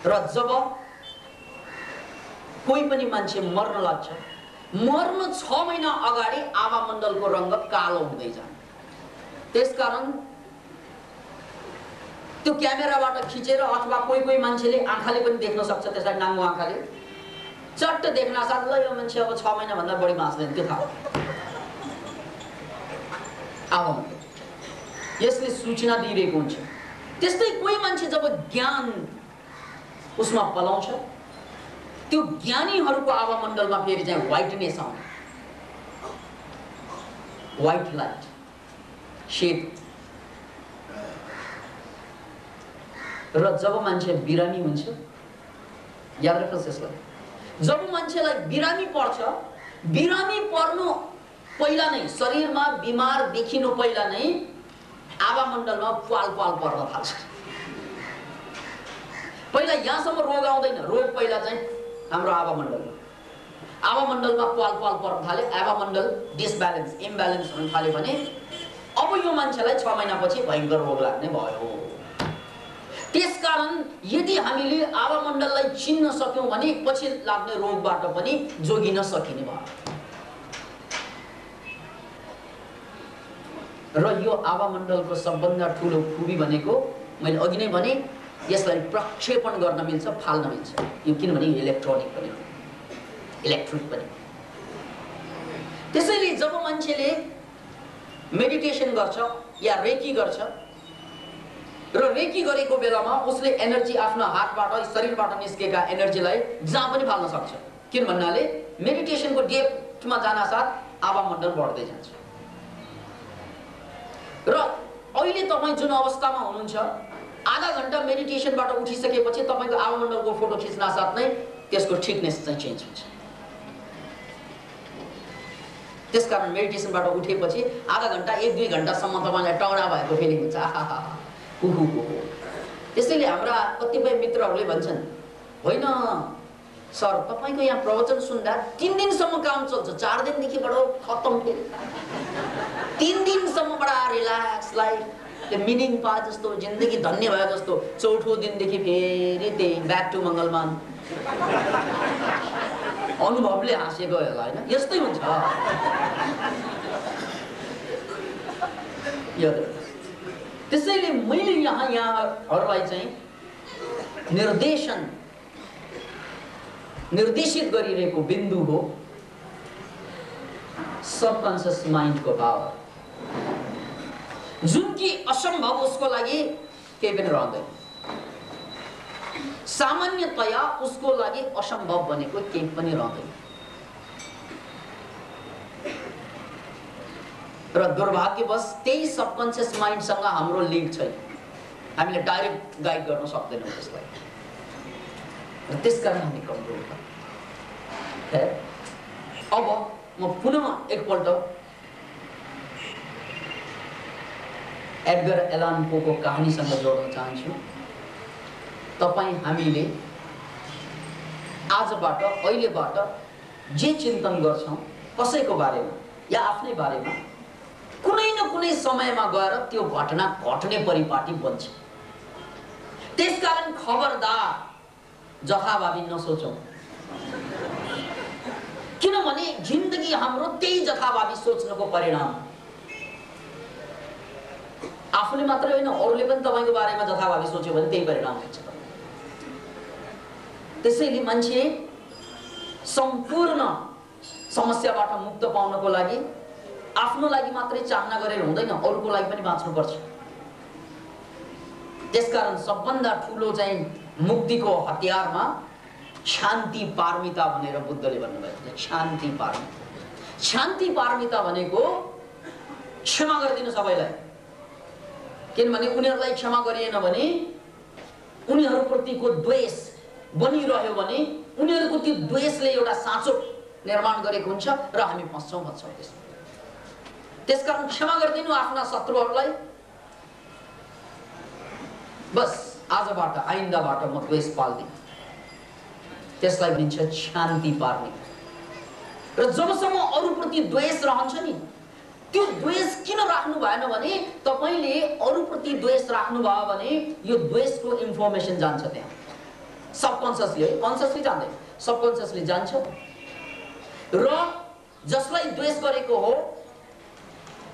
र जब कोही पनि मान्छे मर्न लाग्छ, मर्न 6 महिना अगाडि आवामण्डलको रंग कालो हुँदै जान्छ। त्यसकारण त्यो क्यामेराबाट खिचेर अथवा कोही मान्छेले आँखाले पनि देख्न सक्छ, त्यसलाई नाङ्गो आँखाले चट्ट देख्न साथ ल यो मान्छे अब 6 महिना भन्दा बढी बाँच्दैन, त्यो थाहा। आवामण्डल यसले सूचना दिइरहेको हुन्छ। त्यस्तै कोही मान्छे जब ज्ञान उसमा पलाउँछ, त्यो ज्ञानीहरूको आवामण्डलमा फेरि चाहिँ व्हाइटनेस आउँछ, व्हाइट लाइट शेड। र जब मान्छे बिरामी हुन्छ, याद राख्नुहोस् यसलाई, जब मान्छेलाई बिरामी पर्छ, बिरामी पर्नु पहिला नै, शरीरमा बिमार देखिनु पहिला नै आवामण्डलमा पाल पर्न थाल्छ। पहिला यहाँसम्म रोग आउँदैन, रोग पहिला चाहिँ हाम्रो आवामण्डलमा पाल पर्न थाले, आवामण्डल डिसब्यालेन्स, इम्ब्यालेन्स हुन थाल्यो भने अब यो मान्छेलाई 6 महिनापछि भयङ्कर रोग लाग्ने भयो। त्यसकारण यदि हामीले आवामण्डललाई चिन्न सक्यौं भने पछि लाग्ने रोगबाट पनि जोगिन सकिने भयो। र यो आवामण्डलको सबभन्दा ठुलो खूबी भनेको मैले अघि नै भने, यसलाई प्रक्षेपण गर्न मिल्छ, फाल्न मिल्छ। यो किनभने यो इलेक्ट्रोनिक पनि हो, इलेक्ट्रिक पनि। त्यसैले जब मान्छेले मेडिटेसन गर्छ या रेकी गर्छ, र रेकी गरेको बेलामा उसले एनर्जी आफ्नो हातबाट शरीरबाट निस्केका एनर्जीलाई जहाँ पनि फाल्न सक्छ। किन भन्नाले मेडिटेसनको डेप्थमा जानासाथ आवामण्डल बढ्दै जान्छ। र अहिले तपाईँ जुन अवस्थामा हुनुहुन्छ, आधा घण्टा मेडिटेसनबाट उठिसकेपछि तपाईँको आवामण्डलको फोटो खिच्नासाथ नै त्यसको थिकनेस चाहिँ चेन्ज हुन्छ। त्यसकारण मेडिटेसनबाट उठेपछि आधा घण्टा 1-2 घण्टासम्म तपाईँलाई टौडा भएको फिलिङ हुन्छ। त्यसैले हाम्रा कतिपय मित्रहरूले भन्छन्, होइन सर तपाईँको यहाँ प्रवचन सुन्दा 3 दिनसम्म काम चल्छ, 4 दिनदेखि बडो खत्तम, फेरि 3 दिनसम्म बडा रिल्याक्स लाइफ, त्यो मिनिङ पाए जस्तो, जिन्दगी धन्य भयो जस्तो, चौथो दिनदेखि फेरि त्यही ब्याक टु मङ्गलमान। अनुभवले हाँसेको होला होइन, यस्तै हुन्छ। त्यसैले मैले यहाँहरूलाई चाहिँ निर्देशित गरिरहेको बिन्दु हो सबकन्सियस माइन्डको पावर, जुन कि असम्भव उसको लागि केही पनि रहँदैन। सामान्यतया उसको लागि असम्भव भनेको केही पनि रहँदैन। र दुर्भाग्यवश त्यही सबकन्सियस माइन्डसँग हाम्रो लिङ्क छैन, हामीले डाइरेक्ट गाइड गर्न सक्दैनौँ त्यसलाई, र त्यसकारण हामी कमजोर छौँ। अब म पुनः एकपल्ट एडगर एलान पोको कहानीसँग जोड्न चाहन्छु। तपाईँ हामीले आजबाट अहिलेबाट जे चिन्तन गर्छौँ कसैको बारेमा या आफ्नै बारेमा, कुनै न कुनै समयमा गएर त्यो घटना घट्ने परिपाटी बन्छ। त्यसकारण खबरदार जथाभावी नसोचौँ, किनभने जिन्दगी हाम्रो त्यही जथाभावी सोच्नुको परिणाम। आफूले मात्रै होइन, अरूले पनि तपाईँको बारेमा जथाभावी सोच्यो भने त्यही परिणाम हुन्छ। त्यसैले मान्छे सम्पूर्ण समस्याबाट मुक्त पाउनको लागि आफ्नो लागि मात्रै चाहना गरेर हुँदैन, अरूको लागि पनि बाँच्नुपर्छ। त्यसकारण सबभन्दा ठुलो चाहिँ मुक्तिको हतियारमा शान्ति पारमिता भनेर बुद्धले भन्नुभएको छ। शान्ति पारमिता, शान्ति पारमिता भनेको क्षमा गरिदिनु सबैलाई। किनभने उनीहरूलाई क्षमा गरिएन भने, उनीहरूप्रतिको द्वेष बनिरह्यो भने, उनीहरूको त्यो द्वेषले एउटा साँचो निर्माण गरेको हुन्छ र हामी फस्छौँ त्यसमा। त्यसकारण क्षमा गरिदिनु आफ्ना शत्रुहरूलाई। बस आजबाट आइन्दाबाट म द्वेष पाल्दिनँ, त्यसलाई भनिन्छ शान्ति पार्ने। र जबसम्म अरूप्रति द्वेष रहन्छ नि, त्यो द्वेष किन राख्नु भएन भने, तपाईले अरूप्रति द्वेष राख्नुभयो भने यो द्वेषको इन्फर्मेसन जान्छ त्यहाँ सबकन्सियसली, कन्सियसली जान्दैन, सबकन्सियसली जान्छ। र जसलाई द्वेष गरेको हो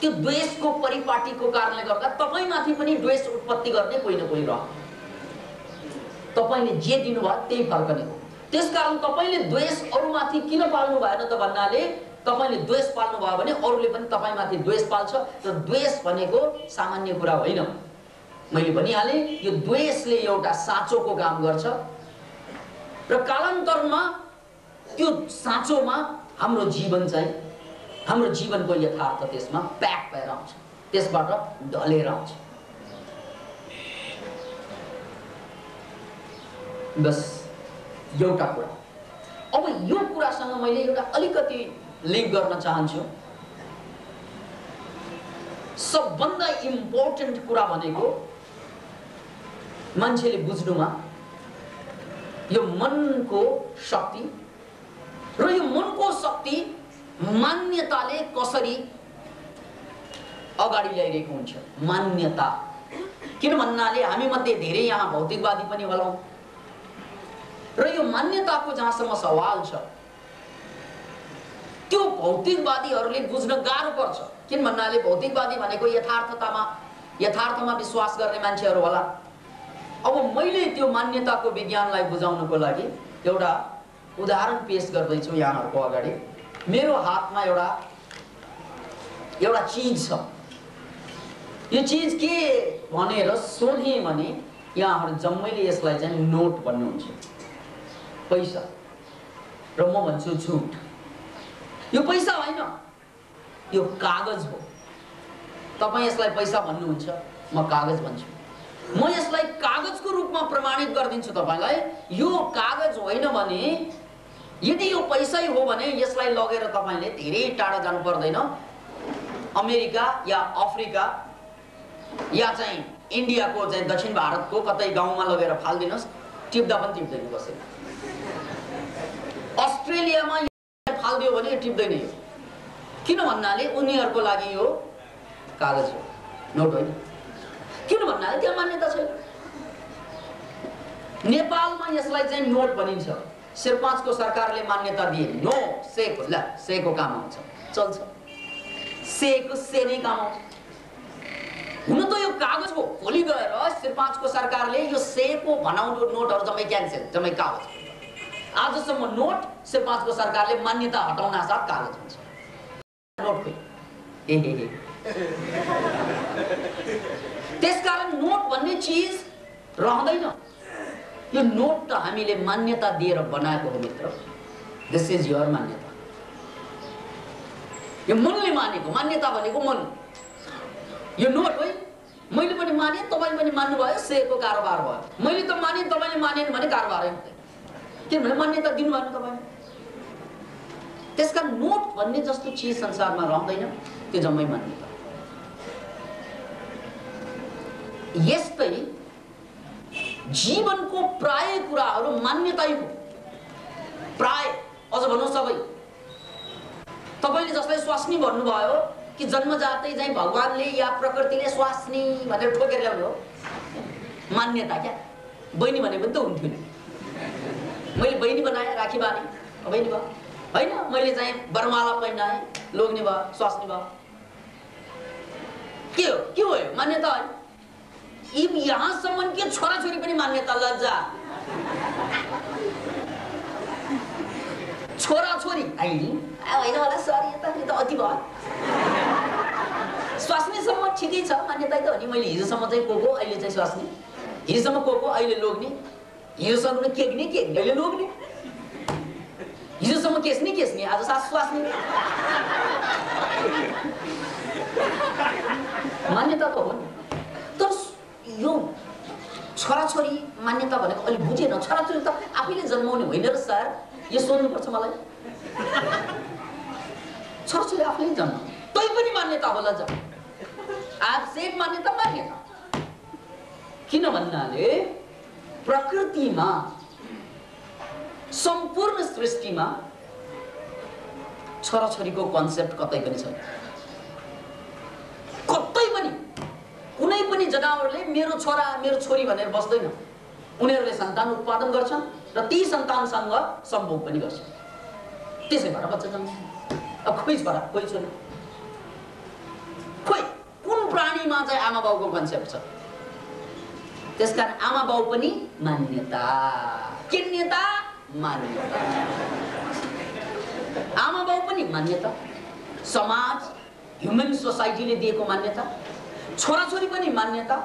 त्यो द्वेषको परिपाटीको कारणले गर्दा तपाईमाथि पनि द्वेष उत्पत्ति गर्ने कोही न कोही रह। तपाईले जे दिनुभयो त्यही फर्कने हो। त्यसकारण तपाईले द्वेष अरूमाथि किन पाल्नु भएन त भन्नाले, तपाईले द्वेष पाल्नु भयो भने अरूले पनि तपाईमाथि द्वेष पाल्छ। र द्वेष भनेको सामान्य कुरा होइन। मैले भनिहालेँ, यो द्वेषले एउटा साँचोको काम गर्छ र कालान्तरमा त्यो साँचोमा हाम्रो जीवन चाहिँ, हाम्रो जीवनको यथार्थ त्यसमा प्याक भएर आउँछ, त्यसबाट ढलेर आउँछ। बस एउटा कुरा। अब यो कुरासँग मैले एउटा अलिकति लिङ्क गर्न चाहन्छु। सबभन्दा इम्पोर्टेन्ट कुरा भनेको मान्छेले बुझ्नुमा यो मनको शक्ति, र यो मनको शक्ति मान्यताले कसरी अगाडि ल्याइरहेको हुन्छ। मान्यता किन भन्नाले हामी मध्ये धेरै यहाँ भौतिकवादी पनि होलाौँ, र यो मान्यताको जहाँसम्म सवाल छ त्यो भौतिकवादीहरूले बुझ्न गाह्रो पर्छ। किन भन्नाले भौतिकवादी भनेको यथार्थमा विश्वास गर्ने मान्छेहरू होला। अब मैले त्यो मान्यताको विज्ञानलाई बुझाउनको लागि एउटा उदाहरण पेश गर्दैछु यहाँहरूको अगाडि। मेरो हातमा एउटा चिज छ, यो चीज के भनेर सोधेँ भने यहाँहरू जम्मैले यसलाई चाहिँ नोट भन्नुहुन्छ, पैसा। र म भन्छु झुट, यो पैसा होइन, यो कागज हो। तपाईँ यसलाई पैसा भन्नुहुन्छ, म कागज भन्छु। म यसलाई कागजको रूपमा प्रमाणित गरिदिन्छु तपाईलाई। यो कागज होइन भने, यदि यो पैसै हो भने यसलाई लगेर तपाईले धेरै टाढा जानु पर्दैन। अमेरिका या अफ्रिका या चाहिँ इन्डियाको चाहिँ दक्षिण भारतको कतै गाउँमा लगेर फाल्दिनुहोस्, टिप्दा पनि टिप्दैन कसैले। अस्ट्रेलियामा फाल्दियो भने टिप्दैन यो। किन भन्नाले उनीहरूको लागि यो कागज हो, नोट होइन। किन भन्नाले त्यहाँ मान्यता छैन। नेपालमा यसलाई चाहिँ नोट भनिन्छ। शेर्पाँचको सरकारले मान्यता दिए। नो सेको, ल सेको काम आउँछ, चल्छ। सेको से नै काम आउँछ। हुन त यो कागज हो। भोलि गएर शेर्पाँचको सरकारले यो सेको भनाउनु नोटहरू जम्मै क्यान्सेल, जम्मै कागज। आजसम्म नोट शेर्पाँचको सरकारले मान्यता हटाउन साथ कागज हुन्छ। नोट खोइ त्यसकारण नोट भन्ने चीज रहँदैन। यो नोट त हामीले मान्यता दिएर बनाएको हो मित्र। दिस इज योर मान्यता। यो मनले मानेको मान्यता भनेको मन। यो नोट हो, मैले पनि माने, तपाईले पनि मान्नु भयो, सेको कारोबार भयो। मैले त माने, तपाईले मानेन भने कारोबारै हुँदैन। किनभने मान्यता दिनु भएन तपाईले। त्यसकारण नोट भन्ने जस्तो चीज संसारमा रहँदैन, त्यो जम्मै मान्यता। यस्तै जीवनको प्राय कुराहरू मान्यतै हो। प्राय अझ भनौँ सबै। तपाईले जसलाई स्वास्नी भन्नुभयो कि जन्मजातै चाहिँ भगवानले या प्रकृतिले स्वास्नी भनेर ठोकेर ल्याउनु हो, मान्यता क्या। बहिनी भने पनि त हुन्थ्यो नि। मैले बहिनी बनाएँ, राखी बाने, बहिनी भयो होइन। मैले चाहिँ वरमाला पहिनाएँ, लोग्ने भयो, स्वास्नी भयो। के हो, के हो यो मान्यता होइन। यहाँसम्म के छोराछोरी पनि मान्यता। लज्जा। छोराछोरी होइन होला, सरी, यो त अति भयो। स्वास्नीसम्म ठिकै छ, मान्यता त हो नि। मैले हिजोसम्म चाहिँ को, अहिले चाहिँ स्वास्नी। हिजोसम्म को, अहिले लोग्ने। हिजोसम्म केग्ने, अहिले लोग्ने। हिजोसम्म केस्ने, आज सास स्वास्नी। मान्यता त हो नि। तर यो छोराछोरी मान्यता भनेको अलि बुझेन। छोराछोरी त आफैले जन्माउने होइन र सर, यो सोध्नुपर्छ मलाई। छोराछोरी आफैले जन्म, तै पनि मान्यता होला। जा आप सेट मान्यता मान्यता। किन भन्नाले प्रकृतिमा, सम्पूर्ण सृष्टिमा छोराछोरीको कन्सेप्ट कतै पनि छैन। कतै पनि कुनै पनि जनावरले मेरो छोरा मेरो छोरी भनेर बस्दैन। उनीहरूले सन्तान उत्पादन गर्छन् र ती सन्तानसँग सम्भोग पनि गर्छन्। त्यसै भएर बच्चा जन्मन्छ। अब खोइ छोरा, खोइ छोरी, खोइ कुन प्राणीमा चाहिँ आमा बाउको कन्सेप्ट छ। त्यसकारण आमा बाउ पनि मान्यता। किन्यता मान्यता। आमा बाउ पनि मान्यता। समाज, ह्युमन सोसाइटीले दिएको मान्यता। छोराछोरी पनि मान्यता।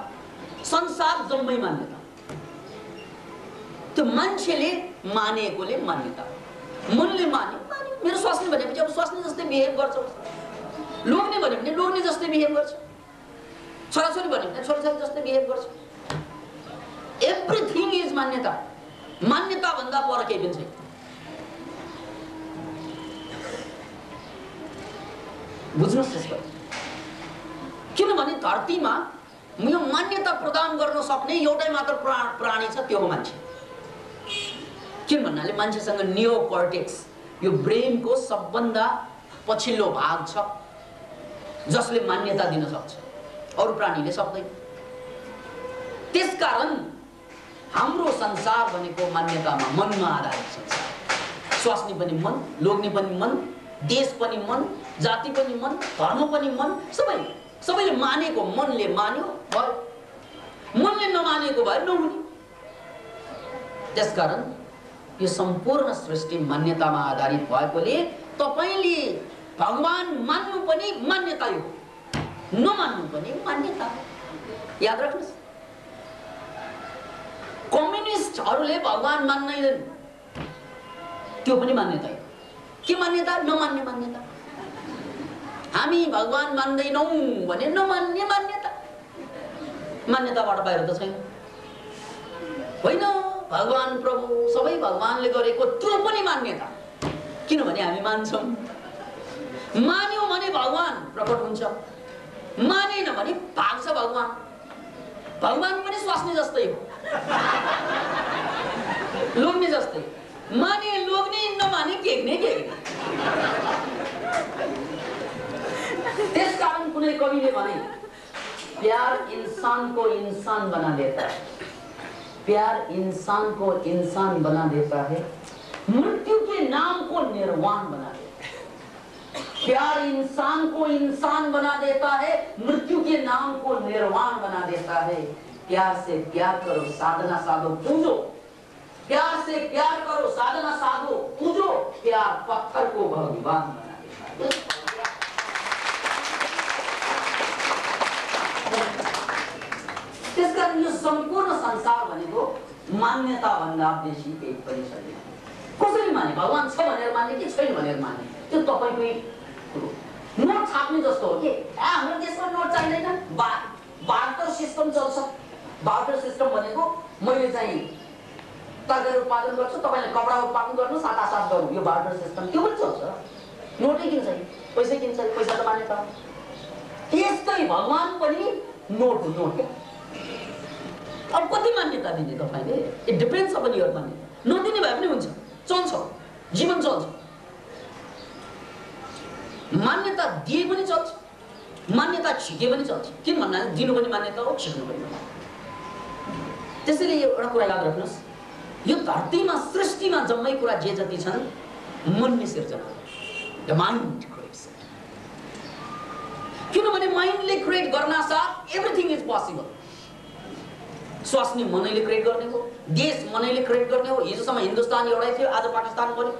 संसार जम्मै मान्यता। त्यो मान्छेले मानेकोले मान्यता। मनले माने, मेरो स्वास्नी भनेपछि अब स्वास्नी जस्तै बिहेभ गर्छ। लोग्ने भन्यो भने लोग्ने जस्तै बिहेभ गर्छ। छोराछोरी भन्यो भने छोराछोरी जस्तै बिहेभ गर्छ। एभ्रिथिङ इज मान्यता। मान्यता भन्दा पर केही पनि छैन। बुझ्नुहोस् त्यसको। किनभने धरतीमा यो मान्यता प्रदान गर्न सक्ने एउटै मात्र प्राणी छ, त्यो हो मान्छे। किन भन्नाले मान्छेसँग नियोकर्टेक्स, यो ब्रेनको सबभन्दा पछिल्लो भाग छ जसले मान्यता दिन सक्छ। अरू प्राणीले सक्दैन। त्यसकारण हाम्रो संसार भनेको मान्यतामा, मनमा आधारित संसार। स्वास्नी पनि मन, लोग्ने पनि मन, देश पनि मन, जाति पनि मन, धर्म पनि मन, सबैले मानेको। मनले मान्यो भयो, मनले नमानेको भयो नहुने। त्यसकारण यो सम्पूर्ण सृष्टि मान्यतामा आधारित भएकोले तपाईले भगवान मान्नु पनि मान्यता हो। नमान्नु पनि मान्यता हो। याद राख्नुहोस्, कम्युनिस्टहरूले भगवान मान्दैनन्, त्यो पनि मान्यता हो। के मान्यता? नमान्ने मान्यता। हामी भगवान मान्दैनौँ भने नमान्ने मान्यता। मान्यताबाट बाहिर त छैन होइन। भगवान प्रभु सबै भगवानले गरेको त्यो पनि मान्यता, किनभने हामी मान्छौँ। मान्यौँ भने भगवान प्रकट हुन्छ, मानेन भने भाग्छ भगवान। भगवान पनि स्वास्नी जस्तै हो, लोग्ने जस्तै। माने लोग्ने, नमाने केग्ने केग्ने। त्यसकारण कुनै कविले भने प्यार इंसान को इंसान बना देता है, प्यार इंसान को इंसान बना देता है, मृत्यु के नाम को निर्वाण बना देता है। प्यार इंसान को इंसान बना देता है, मृत्यु के नाम को निर्वाण बना देता है। प्यार से प्यार करो, साधना साधो, पूजो। प्यार से प्यार करो, साधना साधो, पूजो। प्यार पत्थर को भगवान बना देता है। त्यसकारण यो सम्पूर्ण संसार भनेको मान्यता भन्दा बेसी केही पनि छैन। कसरी माने? भगवान छ भनेर माने कि छैन भनेर माने, त्यो तपाईकै कुरो। नोट छाप्ने जस्तो हो कि हाम्रो देशमा नोट चाहिँदैन, बार्टर सिस्टम चल्छ। बार्टर सिस्टम भनेको मैले चाहिँ तरकारी उत्पादन गर्छु, तपाईले कपडा उत्पादन गर्नु, साटासाट गर्नु, यो बार्टर सिस्टम। त्यो पनि चल्छ। नोटै किन्छ, पैसा किन्छ, पैसा त मान्यता हो। त्यस्तै भगवान पनि नोट हो, नोट। अब कति मान्यता दिने तपाईले? इट डिपेन्ड्स अपन योर मान्यता। नदिने भए पनि हुन्छ, चल्छ, जीवन चल्छ। मान्यता दिए पनि चल्छ, मान्यता छिके पनि चल्छ। किन भन्नाले दिनु पनि मान्यता हो, छिक्नु पनि। त्यसैले एउटा कुरा याद राख्नुहोस्, यो धरतीमा सृष्टिमा जम्मै कुरा जे जति छन् मनले सिर्जना हो। The mind creates. किनभने माइन्डले क्रिएट गर्न साथ एभ्रिथिङ इज पोसिबल। स्वास्नी मनैले क्रिएट गर्ने हो, देश मनैले क्रिएट गर्ने हो। हिजोसम्म हिन्दुस्तान एउटै थियो, आज पाकिस्तान बन्यो।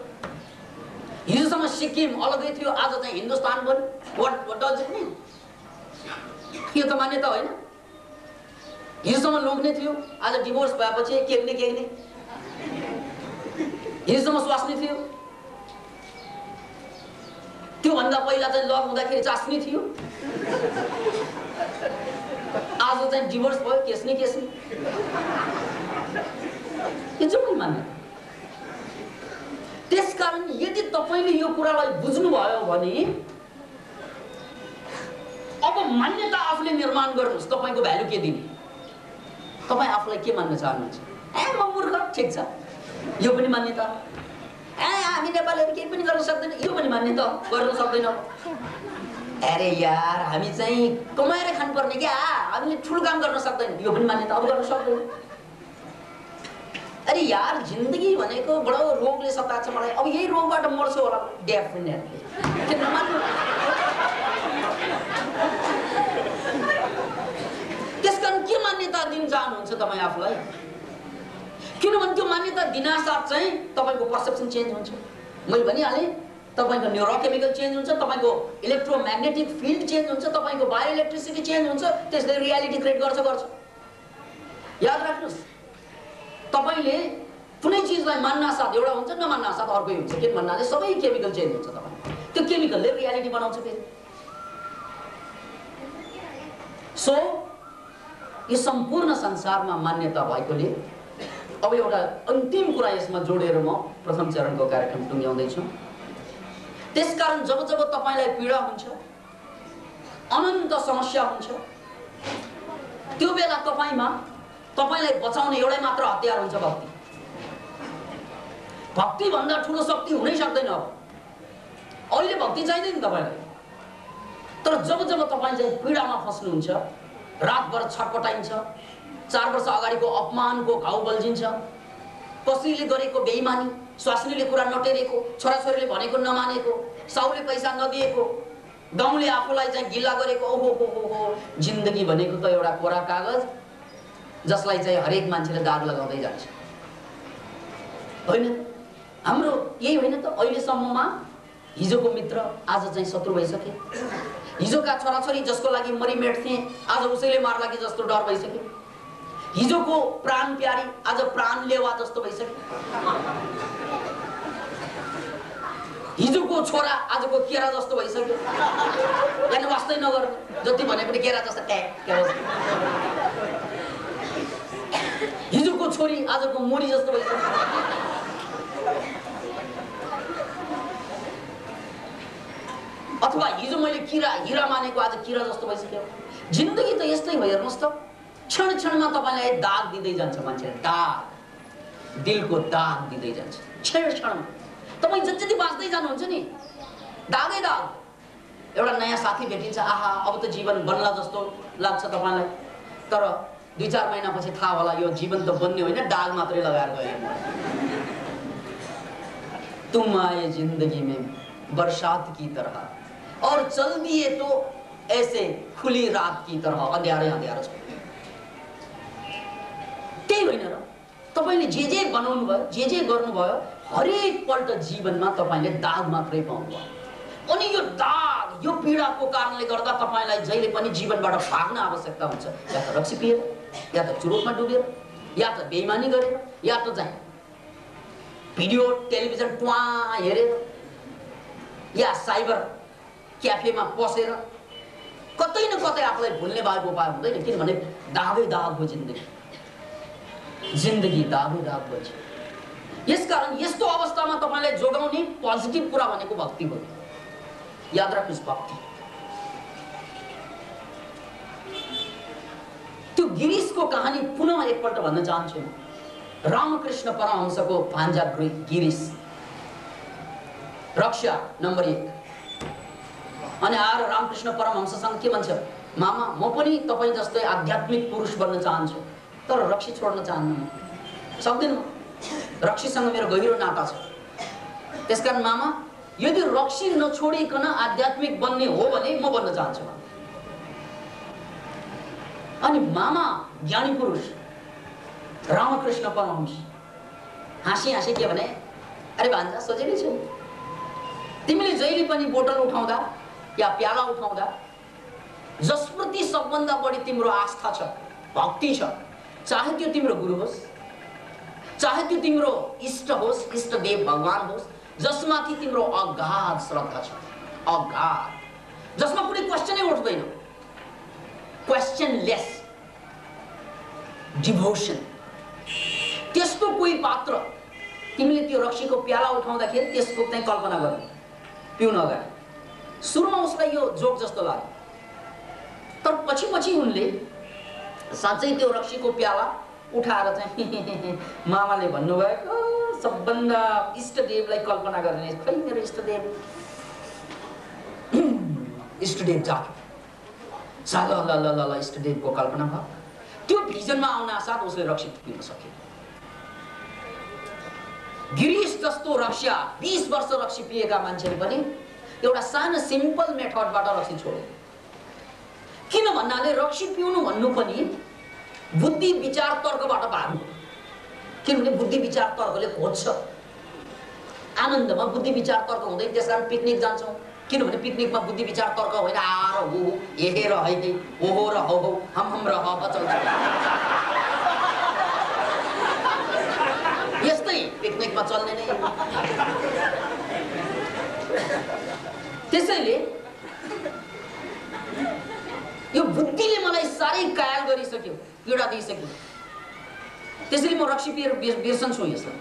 हिजोसम्म सिक्किम अलगै थियो, आज चाहिँ हिन्दुस्तान बन्यो। What does it mean? यो त मान्यता होइन। हिजोसम्म लोग्ने थियो, आज डिभोर्स भएपछि केग्ने केग्ने। हिजोसम्म स्वास्नी थियो, त्यो भन्दा पहिला चाहिँ लभ हुँदाखेरि चास्नी थियो, आज चाहिँ डिभोर्स भयो, केस्नी केस्नी। यो चाहिँ मान्यता। त्यसकारण यदि तपाईले यो कुरालाई बुझ्नुभयो भने अब मान्यता आफूले निर्माण गर्नुहोस्। तपाईको भ्यालु के दिने? तपाई आफूलाई के मान्न चाहनुहुन्छ? म मूर्ख, ठिक छ, यो पनि मान्यता हो। हामी नेपालीहरु केही पनि गर्न सक्दैन, यो पनि मान्यता हो, गर्न सक्दैन। अरे यार, हामी चाहिँ कमाएर खानुपर्ने क्या, हामीले ठुलो काम गर्न सक्दैन, यो पनि मान्यता, अब गर्न सक्दैन। अरे यार, जिन्दगी भनेको बडो रोगले सताएको छ मलाई, अब यही रोगबाट मर्छु होला, डेफिनेटली। किन नमान्नु? त्यसकारण के मान्यता दिन चाहनुहुन्छ तपाईँ आफूलाई? किनभने त्यो मान्यता दिनासाथ चाहिँ तपाईको पर्सेप्सन चेन्ज हुन्छ। मैले भनिहालेँ, तपाईको न्यूरोकेमिकल चेन्ज हुन्छ, तपाईको इलेक्ट्रोम्याग्नेटिक फिल्ड चेन्ज हुन्छ, तपाईको बायो इलेक्ट्रिसिटी चेन्ज हुन्छ, त्यसले रियालिटी क्रिएट गर्छ। याद राख्नुहोस्, तपाईले कुनै चिजलाई मान्नासाथ एउटा हुन्छ, नमान्नासाथ अर्कै हुन्छ। किन भन्नाले सबै केमिकल चेन्ज हुन्छ तपाईँ, त्यो केमिकलले रियालिटी बनाउँछ फेरि। सो यो सम्पूर्ण संसारमा मान्यता भएकोले अब एउटा अन्तिम कुरा यसमा जोडेर म प्रथम चरणको कार्यक्रम टुङ्ग्याउँदैछु। त्यसकारण जब जब तपाईलाई पीडा हुन्छ, अनन्त समस्या हुन्छ, त्यो बेला तपाईलाई बचाउने एउटै मात्र हतियार हुन्छ, भक्ति। भक्ति भन्दा ठुलो शक्ति हुनै सक्दैन। अहिले भक्ति चाहिँदैन तपाईलाई। तर जब जब तपाईँ चाहिँ पीडामा फस्नुहुन्छ, रातभर छटपटाइन्छ, 4 वर्ष अगाडिको अपमानको घाउ बल्झिन्छ, कसैले गरेको बेइमानी, स्वास्नीले कुरा नटेरेको, छोराछोरीले भनेको नमानेको, साउले पैसा नदिएको, गाउँले आफूलाई चाहिँ गिल्ला गरेको, ओहो हो हो हो, जिन्दगी भनेको त एउटा कोरा कागज जसलाई चाहिँ हरेक मान्छेले दाग लगाउँदै जान्छ, होइन? हाम्रो यही होइन त? अहिलेसम्ममा हिजोको मित्र आज चाहिँ शत्रु भइसके, हिजोका छोराछोरी जसको लागि मरिमेट थिए आज उसैले मार्ला कि जस्तो डर भइसक्यो। हिजोको प्राण प्यारी आज प्राण लेवा जस्तो भइसक्यो। हिजोको छोरा आजको केरा जस्तो भइसक्यो। यानी वास्तै नगर जति भने पनि केरा जस्तो ट्याक। हिजोको छोरी आजको मुरी जस्तो भइसक्यो। अथवा हिजो मैले हिरा मानेको आज किरा जस्तो भइसक्यो। जिन्दगी त यस्तै हो। हेर्नुहोस् त, क्षण क्षणमा तपाईलाई दाग दिँदै जान्छ मान्छेले। दाग, दिलको दाग दिँदै जान्छ क्षण क्षणमा। तपाईँ जति बाँच्दै जानुहुन्छ नि दागै दाग। एउटा नयाँ साथी भेटिन्छ, आहा अब त जीवन बन्ला जस्तो लाग्छ तपाईलाई। तर 2-4 महिनापछि थाहा होला यो जीवन त बन्ने होइन, दाग मात्रै लगाएर गयो। तुम आए जिंदगी में बरसात की तरह और चल दिए तो ऐसे खुली रात की तरह। अँध्यारै अँध्यारो छ। त्यही होइन र, तपाईले जे बनाउनु भयो, जे गर्नुभयो, हरेक पल्ट जीवनमा तपाईले दाग मात्रै पाउनुभयो। अनि यो दाग, यो पीडाको कारणले गर्दा तपाईलाई जहिले पनि जीवनबाट भाग्न आवश्यकता हुन्छ। या त रक्सी पिएर, या त चुरोटमा डुबेर, या त बेइमानी गरेर, या त चाहिँ भिडियो टेलिभिजन ट्वा हेरेर, या साइबर क्याफेमा पसेर कतै न कतै आफूलाई भुल्ने भएको उपाय हुँदैन। किनभने दागै दाग हो जिन्दगी। जिन्दगी दागै दाग हो। यसकारण यस्तो अवस्थामा तपाईलाई जोगाउने पोजिटिभ कुरा भनेको भक्ति हो। याद राख्नुहोस्, भक्ति। त्यो गिरीशको कहानी पुनः एकपल्ट भन्न चाहन्छु म। रामकृष्ण परमहंसको भान्जा गिरीश, रक्षा नम्बर 1। अनि आएर रामकृष्ण परमहंससँग के भन्छ, मामा म पनि तपाईँ जस्तै आध्यात्मिक पुरुष बन्न चाहन्छु, तर रक्सी छोड्न चाहन्न म, सक्दिनँ म। रक्सीसँग मेरो गहिरो नाता छ। त्यसकारण मामा यदि रक्सी नछोडिकन आध्यात्मिक बन्ने हो भने म बन्न चाहन्छु। अनि मामा ज्ञानी पुरुष रामकृष्ण परमहंस हाँसी हाँसी के भने, अरे भान्जा सजिलै छ, तिमीले जहिले पनि बोतल उठाउँदा या प्याला उठाउँदा जसप्रति सबभन्दा बढी तिम्रो आस्था छ, भक्ति छ, चाहे त्यो तिम्रो गुरु होस्, चाहे त्यो तिम्रो इष्ट होस्, इष्टदेव भगवान होस्, जसमाथि तिम्रो अगाध श्रद्धा छ, अगाध, जसमा कुनै क्वेसनै उठ्दैन, क्वेसनलेस डिभोसन, त्यस्तो कोही पात्र तिमीले त्यो रक्सीको प्याला उठाउँदाखेरि त्यसको चाहिँ कल्पना गर्नु। पिउन अगाडि सुरुमा उसलाई यो जोक जस्तो लाग्यो, तर पछि उनले साँच्चै त्यो रक्सीको प्याला उठाएर चाहिँ मामाले भन्नुभएको सबभन्दा इष्टदेवलाई कल्पना गर्ने, खै मेरो इष्टदेव जाग्यो, ल इष्टदेवको कल्पना भयो। त्यो भिजनमा आउन साथ उसले रक्सी पिउन सक्यो। गिरीश जस्तो रक्षा 20 वर्ष रक्सी पिएका मान्छेले पनि एउटा सानो सिम्पल मेथडबाट रक्सी छोडे। किन भन्नाले रक्सी पिउनु भन्नु पनि बुद्धि विचार तर्कबाट भाग्नु। किनभने बुद्धि विचार तर्कले खोज्छ आनन्दमा, बुद्धि विचार तर्क हुँदैन। त्यसकारण पिकनिक जान्छौँ, किनभने पिकनिकमा बुद्धि विचार तर्क होइन, आ र हो, हे र है, हो र हो, हम र ह चल्छ। यस्तै पिकनिकमा चल्ने नै। त्यसैले यो बुद्धिले मलाई साह्रै कायल गरिसक्यो, पीडा दिइसक्यो। त्यसैले म रक्सी पिएर बिर्सन्छु यसलाई।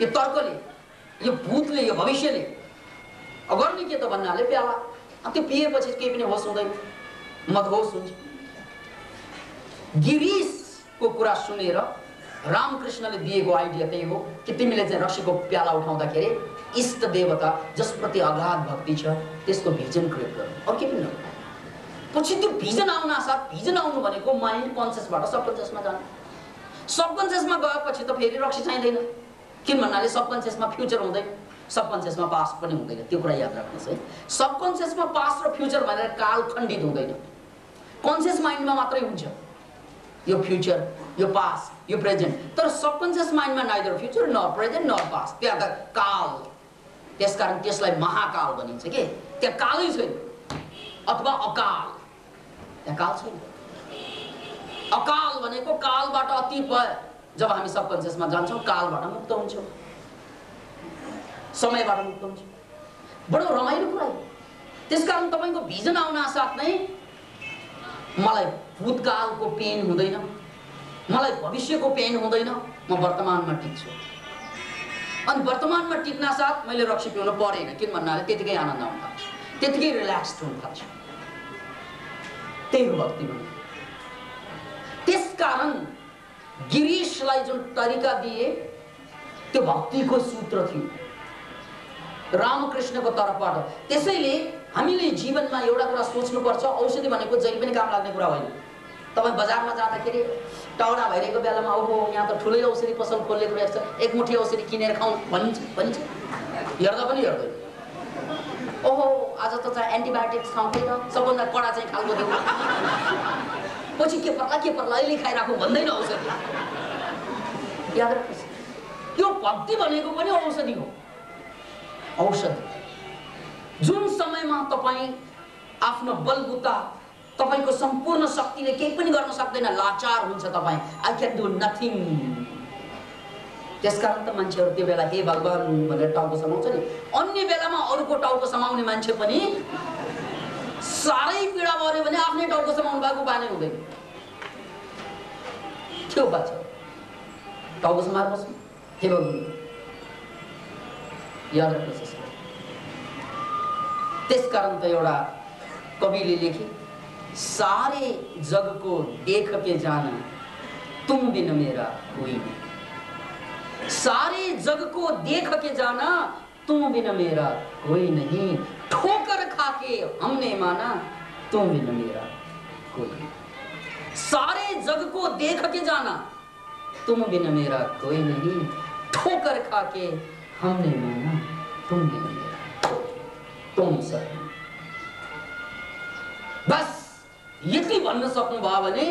यो तर्कले, यो भूतले, यो भविष्यले गर्ने के त भन्नाले प्याला, त्यो पिएपछि केही पनि होस हुँदैन, मदहोस हुन्छ। गिरीशको कुरा सुनेर रामकृष्णले दिएको आइडिया त्यही हो कि तिमीले चाहिँ रक्सीको प्याला उठाउँदाखेरि इष्ट देवता जसप्रति अगाध भक्ति छ त्यसको भिजन क्रिएट गर्नु, अरू के पनि नगर्नु। पछि त्यो भिजन आउन साथ, भिजन आउनु भनेको माइन्ड कन्सियसबाट सबकन्सियसमा जानु। सबकन्सियसमा गएपछि त फेरि रक्सी चाहिँदैन। किन भन्नाले सबकन्सियसमा फ्युचर हुँदैन, सबकन्सियसमा पास्ट पनि हुँदैन। त्यो कुरा याद राख्नुहोस् है। सबकन्सियसमा पास्ट र फ्युचर भनेर काल खण्डित हुँदैन, कन्सियस माइन्डमा मात्रै हुन्छ यो फ्युचर, यो पास्ट, यो प्रेजेन्ट। तर सबकन्सियस माइन्डमा नाइदर फ्युचर नर प्रेजेन्ट नर पास्ट, त्यहाँ त काल। त्यसकारण त्यसलाई महाकाल भनिन्छ के, त्यहाँ कालै छैन। अथवा अकाल। त्यहाँ काल छैन। अकाल भनेको कालबाट अतीत भयो। जब हामी सबकन्सियसमा जान्छौँ कालबाट मुक्त हुन्छौँ, समयबाट मुक्त हुन्छौँ। बडो रमाइलो कुरा हो। त्यसकारण तपाईको भिजन आउन साथ नै मलाई भूतकालको पेन हुँदैन, मलाई भविष्यको पेन हुँदैन, म वर्तमानमा टिक्छु। अनि वर्तमानमा टिक्न साथ मैले रक्सी पिउन परेन, किन भन्नाले त्यतिकै आनन्द आउन थाल्छ, त्यतिकै रिल्याक्स्ड हुन थाल्छ। त्यही हो भक्ति भन्ने। त्यसकारण गिरीशलाई जुन तरिका दिए त्यो भक्तिको सूत्र थियो रामकृष्णको तर्फबाट। त्यसैले हामीले जीवनमा एउटा कुरा सोच्नुपर्छ, औषधि भनेको जहिले पनि काम लाग्ने कुरा होइन। तपाईँ बजारमा जाँदाखेरि टाउडा भइरहेको बेलामा ओहो यहाँ त ठुलै औषधि पसल खोलेको रहेछ, एक मुठी औषधि किनेर खाउँ भनिन्छ, हेर्दा पनि हेर्दैन। ओहो आज त चाहिँ एन्टिबायोटिक्स खाउँदैन, सबभन्दा कडा चाहिँ खालको दिउँ, पछि के पर्ला अहिले खाइराखौँ भन्दैन औषधि। याद राख्नुहोस्, यो भक्ति भनेको पनि औषधि हो। औषधि जुन समयमा तपाईँ आफ्नो बलबुता, तपाईको सम्पूर्ण शक्तिले केही पनि गर्न सक्दैन, लाचार हुन्छ तपाईँ, आई क्यान डु नथिङ। त्यसकारण त मान्छेहरू त्यो बेला हे भगवान भनेर टाउको समाउँछ नि। अन्य बेलामा अरूको टाउको समाउने मान्छे पनि साह्रै पीडा पर्यो भने आफ्नै टाउको समाउनु भएको बानी हुँदैन। त्यो बाचा टाउको समाएर बस्नु, हे भगवान याद राख्नुहोस्। त्यसकारण त एउटा कविले लेखे, सारे जग को देख के जाना तुम बिन मेरा कोई नहीं। सारे जग को देख के जाना तुम बिन मेरा कोई नहीं। ठोकर खा के हमने माना तुम बिन मेरा कोई नहीं। सारे जग को देख के जाना तुम बिन मेरा कोई नहीं। ठोकर खा के हमने माना तुम बिन मेरा तुम सब। बस यति भन्न सक्नुभयो भने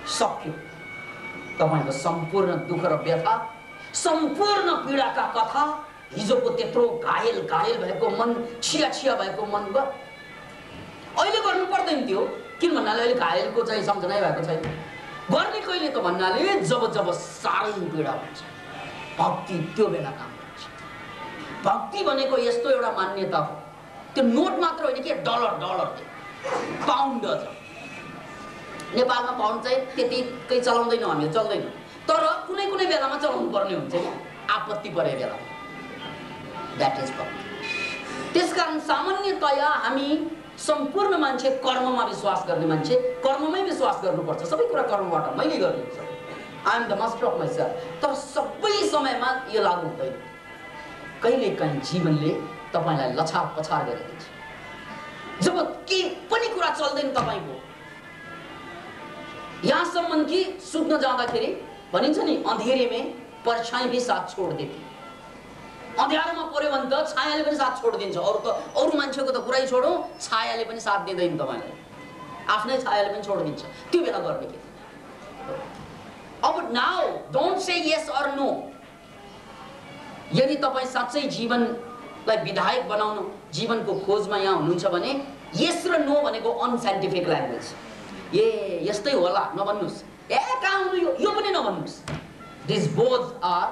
सक्यो। तपाईको सम्पूर्ण दुःख र व्यथा, सम्पूर्ण पीडाका कथा, हिजोको त्यत्रो घायल भएको मन, छिया भएको मन अहिले गर्नु पर्दैन थियो। किन भन्नाले अहिले घायलको चाहिँ सम्झनै भएको छैन। गर्ने कहिले त भन्नाले जब साह्रै पीडा हुन्छ, भक्ति त्यो बेला काम गर्छ। भक्ति भनेको यस्तो एउटा मान्यता हो, त्यो नोट मात्र होइन कि डलर पाउन्ड छ। नेपालमा पाउन्ड चाहिँ त्यतिकै चलाउँदैनौँ हामीले, चल्दैन। तर कुनै बेलामा चलाउनु पर्ने हुन्छ नि, आपत्ति परे बेला। द्याट इज भक्ति। त्यसकारण सामान्यतया हामी सम्पूर्ण मान्छे कर्ममा विश्वास गर्ने मान्छे, कर्ममै विश्वास गर्नुपर्छ। सबै कुरा कर्मबाट मैले गर्नुपर्छ, I am the master of myself. तर सबै समयमा यो लागु हुँदैन। कहिलेकाहीँ जीवनले तपाईलाई लछार पछार गरिदिन्छ। जब केही पनि कुरा चल्दैन तपाईको, यहाँसम्म कि सुत्न जाँदाखेरि भनिन्छ नि, अंधेरे में परछाई भी साथ छोड़ देती। अंधेरोमा पर्यो भने त छायाले पनि साथ छोडिदिन्छ। अरू मान्छेको त कुरै छोडौ, छायाले पनि साथ दिँदैन तपाईलाई, आफ्नै छायाले पनि छोडिदिन्छ। त्यो बेला गर्ने के? अब now don't say yes or no. यदि तपाईँ साँच्चै जीवनलाई विधायक बनाउनु, जीवनको खोजमा यहाँ हुनुहुन्छ भने यस र नो भनेको अनसाइन्टिफिक ल्याङ्ग्वेज। ए यस्तै होला नभन्नुस्, ए कहाँ हुनु यो पनि नभन्नुस्। This both are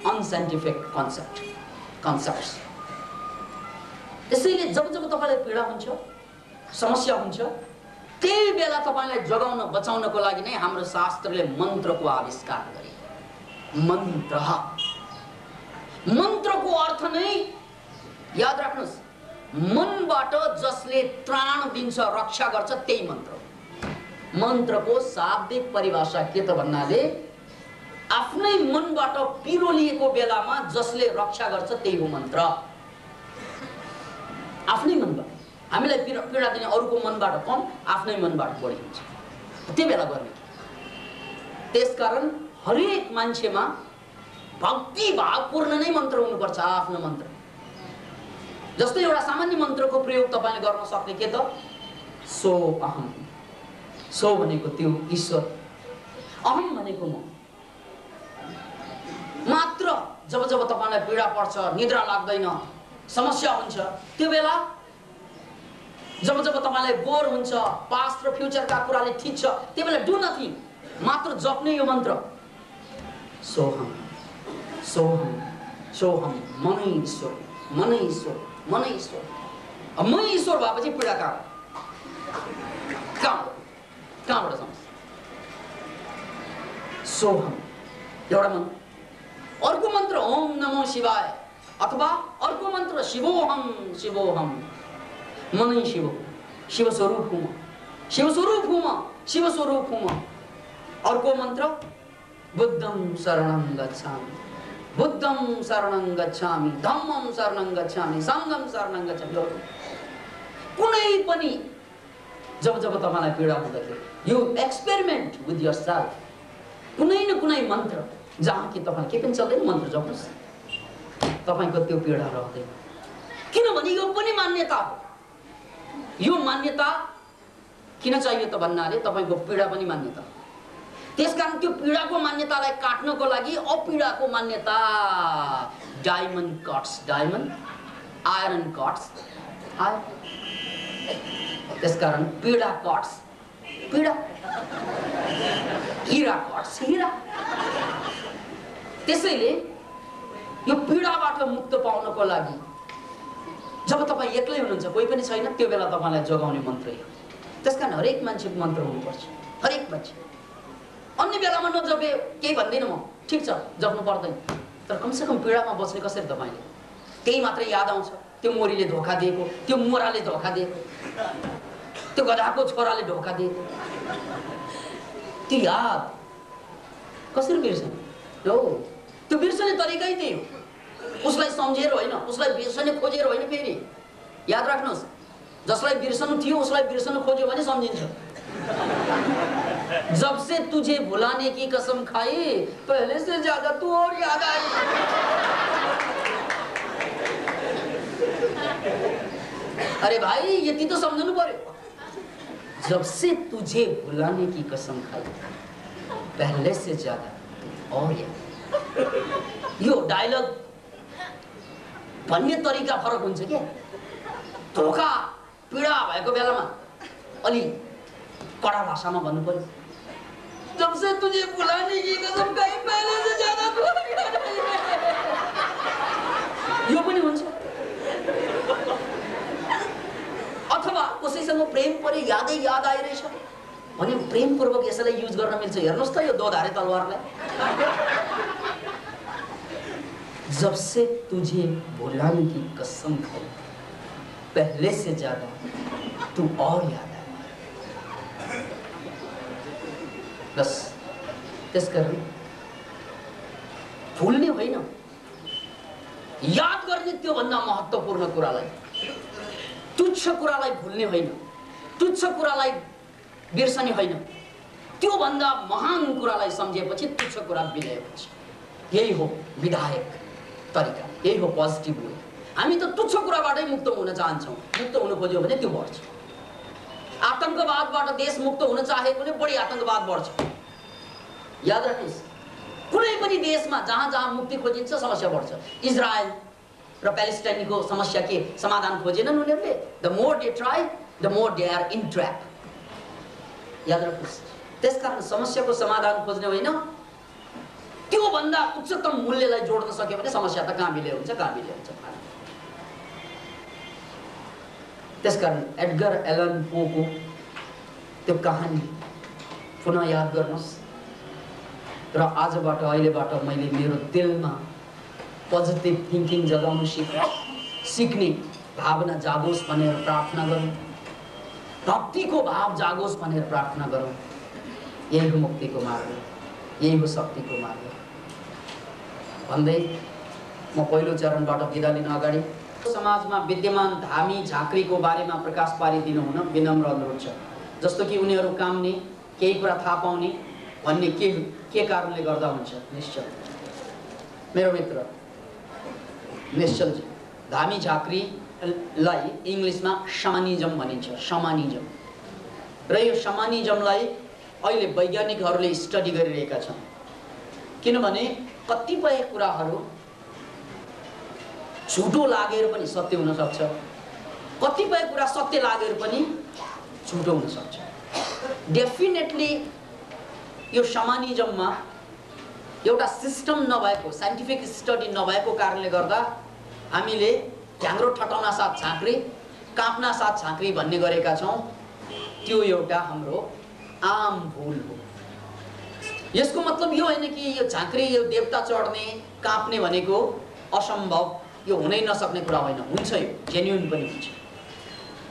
unscientific concepts. त्यसैले जब तपाईलाई पीडा हुन्छ, समस्या हुन्छ, त्यही बेला तपाईलाई जगाउन बचाउनको लागि नै हाम्रो शास्त्रले मन्त्रको आविष्कार गरे। मन्त्रको अर्थ नै याद राख्नुहोस्, मनबाट जसले त्राण दिन्छ, रक्षा गर्छ, त्यही मन्त्र। मन्त्रको शाब्दिक परिभाषा के त भन्नाले आफ्नै मनबाट पिरोलिएको बेलामा जसले रक्षा गर्छ त्यही हो मन्त्र। आफ्नै मनबाट हामीलाई पीडा दिने अरूको मनबाट कम, आफ्नै मनबाट बढी हुन्छ। त्यो बेला गर्ने। त्यसकारण हरेक मान्छेमा भक्ति भावपूर्ण नै मन्त्र हुनुपर्छ, आफ्नो मन्त्र। जस्तै एउटा सामान्य मन्त्रको प्रयोग तपाईले गर्न सक्ने के त? सो अहम। सो भनेको त्यो ईश्वर, अहम भनेको म। मात्र जब तपाईलाई पीडा पर्छ, निद्रा लाग्दैन, समस्या हुन्छ, त्यो बेला जब जब तपाईलाई बोर हुन्छ, पास्ट र फ्युचरका कुराले थिच्छ, त्यतिबेला डु नथिङ, मात्र जप्ने यो मन्त्र, सोहम सोहम सोहम, मनै ईश्वर, मनै ईश्वर, मनै ईश्वर। मै ईश्वर भएपछि पीडा कहाँबाट सम्झ? सोहम एउटा मन्त्र। अर्को मन्त्र ओम नमो शिवाय, अथवा अर्को मन्त्र शिवोहम शिवोहम, मनै शिव, शिवस्वरूप हुँ म, शिवस्वरूप हुँ म, शिवस्वरूप हुँ म। अर्को मन्त्र बुद्धं शरणं गच्छामि, बुद्धं शरणं गच्छामि, धम्मं शरणं गच्छामि, सङ्घं शरणं गच्छामि। कुनै पनि जब जब तपाईलाई पीडा हुँदाखेरि यु एक्सपेरिमेन्ट विथ योरसेल्फ, कुनै न कुनै मन्त्र जहाँ कि तपाईलाई के पनि चल्दैन, मन्त्र जप्नुहोस्, तपाईको त्यो पीडा रहँदैन। किनभने यो पनि मान्यता हो। यो मान्यता किन चाहियो त भन्नाले तपाईको पीडा पनि मान्यता हो। त्यसकारण त्यो पीडाको मान्यतालाई काट्नको लागि अपीडाको मान्यता, diamond cuts diamond, iron cuts iron. त्यसकारण पीडा कट्स पीडा, हीरा कट्स हीरा। त्यसैले यो पीडाबाट मुक्त पाउनको लागि जब तपाईँ एक्लै हुनुहुन्छ, कोही पनि छैन, त्यो बेला तपाईलाई जोगाउने मन्त्र हो। त्यसकारण हरेक मान्छेको मन्त्र हुनुपर्छ, हरेक मान्छे। अन्य बेलामा नजपे केही भन्दैन म, ठिक छ जप्नु पर्दैन, तर कमसेकम पीडामा बस्ने कसरी तपाईँले? त्यही मात्रै याद आउँछ, त्यो मोरीले धोका दिएको, त्यो मोराले धोका दिएको, त्यो गधाको छोराले धोका दिएको, त्यो याद कसरी बिर्सने? हो, त्यो बिर्सने तरिकै त्यही हो। उसलाई सम्झेर होइन, उसलाई बिर्सने खोजेर होइन। फेरि याद राख्नुहोस्, जसलाई बिर्सनु थियो उसलाई बिर्सनु खोज्यो भने सम्झिन्छ। जब से तुझे भुलाने की कसम खाई, पहले से ज्यादा तू और याद आई। अरे भाई यति त सम्झनु पर्यो। जब से तुझे भुलाने की कसम खाई, पहले से ज्यादा और याद। यो डायलग भन्ने तरिका फरक हुन्छ के? धोका पीडा भएको बेलामा अलि कडा भाषामा भन्नु पर्यो। जब से तुझे भुलाने की कसम खाई, पहले से ज्यादा तू और याद आई। यो पनि हुन्छ। अथवा कसैसँग प्रेम परे, यादै याद आइरहेछ भने प्रेमपूर्वक यसलाई युज गर्न मिल्छ। हेर्नुहोस् त यो दोधारे तलवारलाई। जब से तुझे भुलाने की कसम खाई, पहले से ज्यादा तू और याद आए। बस त्यसकारण भुल्ने होइन, याद गर्ने त्योभन्दा महत्त्वपूर्ण कुरालाई, तुच्छ कुरालाई भुल्ने होइन, तुच्छ कुरालाई बिर्सने होइन, त्योभन्दा महान कुरालाई सम्झेपछि तुच्छ कुरा विलय हुन्छ। यही हो विधायक तरिका, यही हो पोजिटिभ वे। हामी त तुच्छ कुराबाटै मुक्त हुन चाहन्छौँ। मुक्त हुन खोज्यो भने त्यो बढ्छ। आतंकवादबाट देश मुक्त हुन चाहेको भने बढी आतंकवाद बढ्छ। याद राख्नुहोस्, कुनै पनि देशमा जहाँ जहाँ मुक्ति खोजिन्छ समस्या बढ्छ। इजरायल र प्यालेस्टाइनको समस्या के समाधान खोजेनन् उनीहरूले? The more they try the more they are in trap. याद राख्नुहोस्, त्यसकारण समस्याको समाधान खोज्ने होइन, त्योभन्दा उच्चतम मूल्यलाई जोड्न सक्यो भने समस्या त कहाँ विलय हुन्छ, कहाँ विलय हुन्छ। त्यसकारण एडगर एलन पोको त्यो कहानी पुनः याद गर्नुहोस् र आजबाट अहिलेबाट मैले मेरो दिलमा पोजिटिभ थिङ्किङ जगाउन सिक्ने भावना जागोस् भनेर प्रार्थना गरौँ। भक्तिको भाव जागोस् भनेर प्रार्थना गरौँ। यही हो मुक्तिको मार्ग, यही हो शक्तिको मार्ग भन्दै म पहिलो चरणबाट बिदा लिन अगाडि समाजमा विद्यमान धामी झाँक्रीको बारेमा प्रकाश पारिदिनु हुन विनम्र अनुरोध छ। जस्तो कि उनीहरू काम्ने, केही कुरा थाहा पाउने भन्ने के कारणले गर्दा हुन्छ। निश्चल मेरो मित्र निश्चलजी, धामी झाँक्रीलाई इङ्ग्लिसमा शमानिजम भनिन्छ, शमानिजम। र यो शमानिजमलाई अहिले वैज्ञानिकहरूले स्टडी गरिरहेका छन्। किनभने कतिपय कुराहरू झुटो लागेर पनि सत्य हुन सक्छ। कतिपय कुरा सत्य लागेर पनि झुटो हुन सक्छ। डेफिनेटली यो शमानिजममा एउटा सिस्टम नभएको, साइन्टिफिक स्टडी नभएको कारणले गर्दा हामीले ढ्याङ्ग्रो ठटाउन साथ झाँक्री, काप्न साथ झाँक्री भन्ने गरेका छौँ। त्यो एउटा हाम्रो आम भूल हो। यसको मतलब यो होइन कि यो झाँक्री, यो देवता चढ्ने, काप्ने भनेको असम्भव, यो हुनै नसक्ने कुरा होइन। हुन्छ, यो जेन्युन पनि हुन्छ।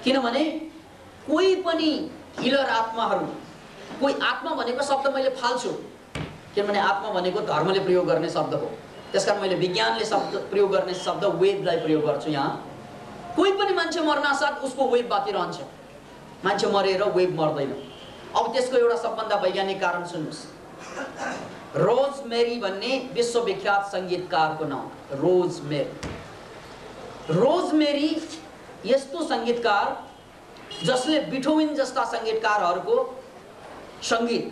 किनभने कोही पनि हिलर आत्माहरू, कोही आत्मा भनेको शब्द मैले फाल्छु, किनभने आत्मा भनेको धर्मले प्रयोग गर्ने शब्द हो। त्यसकारण मैले विज्ञानले शब्द प्रयोग गर्ने शब्द वेबलाई प्रयोग गर्छु यहाँ। कोही पनि मान्छे मर्नासाथ उसको वेब बाँकी रहन्छ। मान्छे मरेर वेब मर्दैन। अब त्यसको एउटा सबभन्दा वैज्ञानिक कारण सुन्नुहोस्। रोजमेरी भन्ने विश्वविख्यात सङ्गीतकारको नाम रोजमेरी। रोजमेरी यस्तो सङ्गीतकार जसले बिथोवन जस्ता सङ्गीतकारहरूको सङ्गीत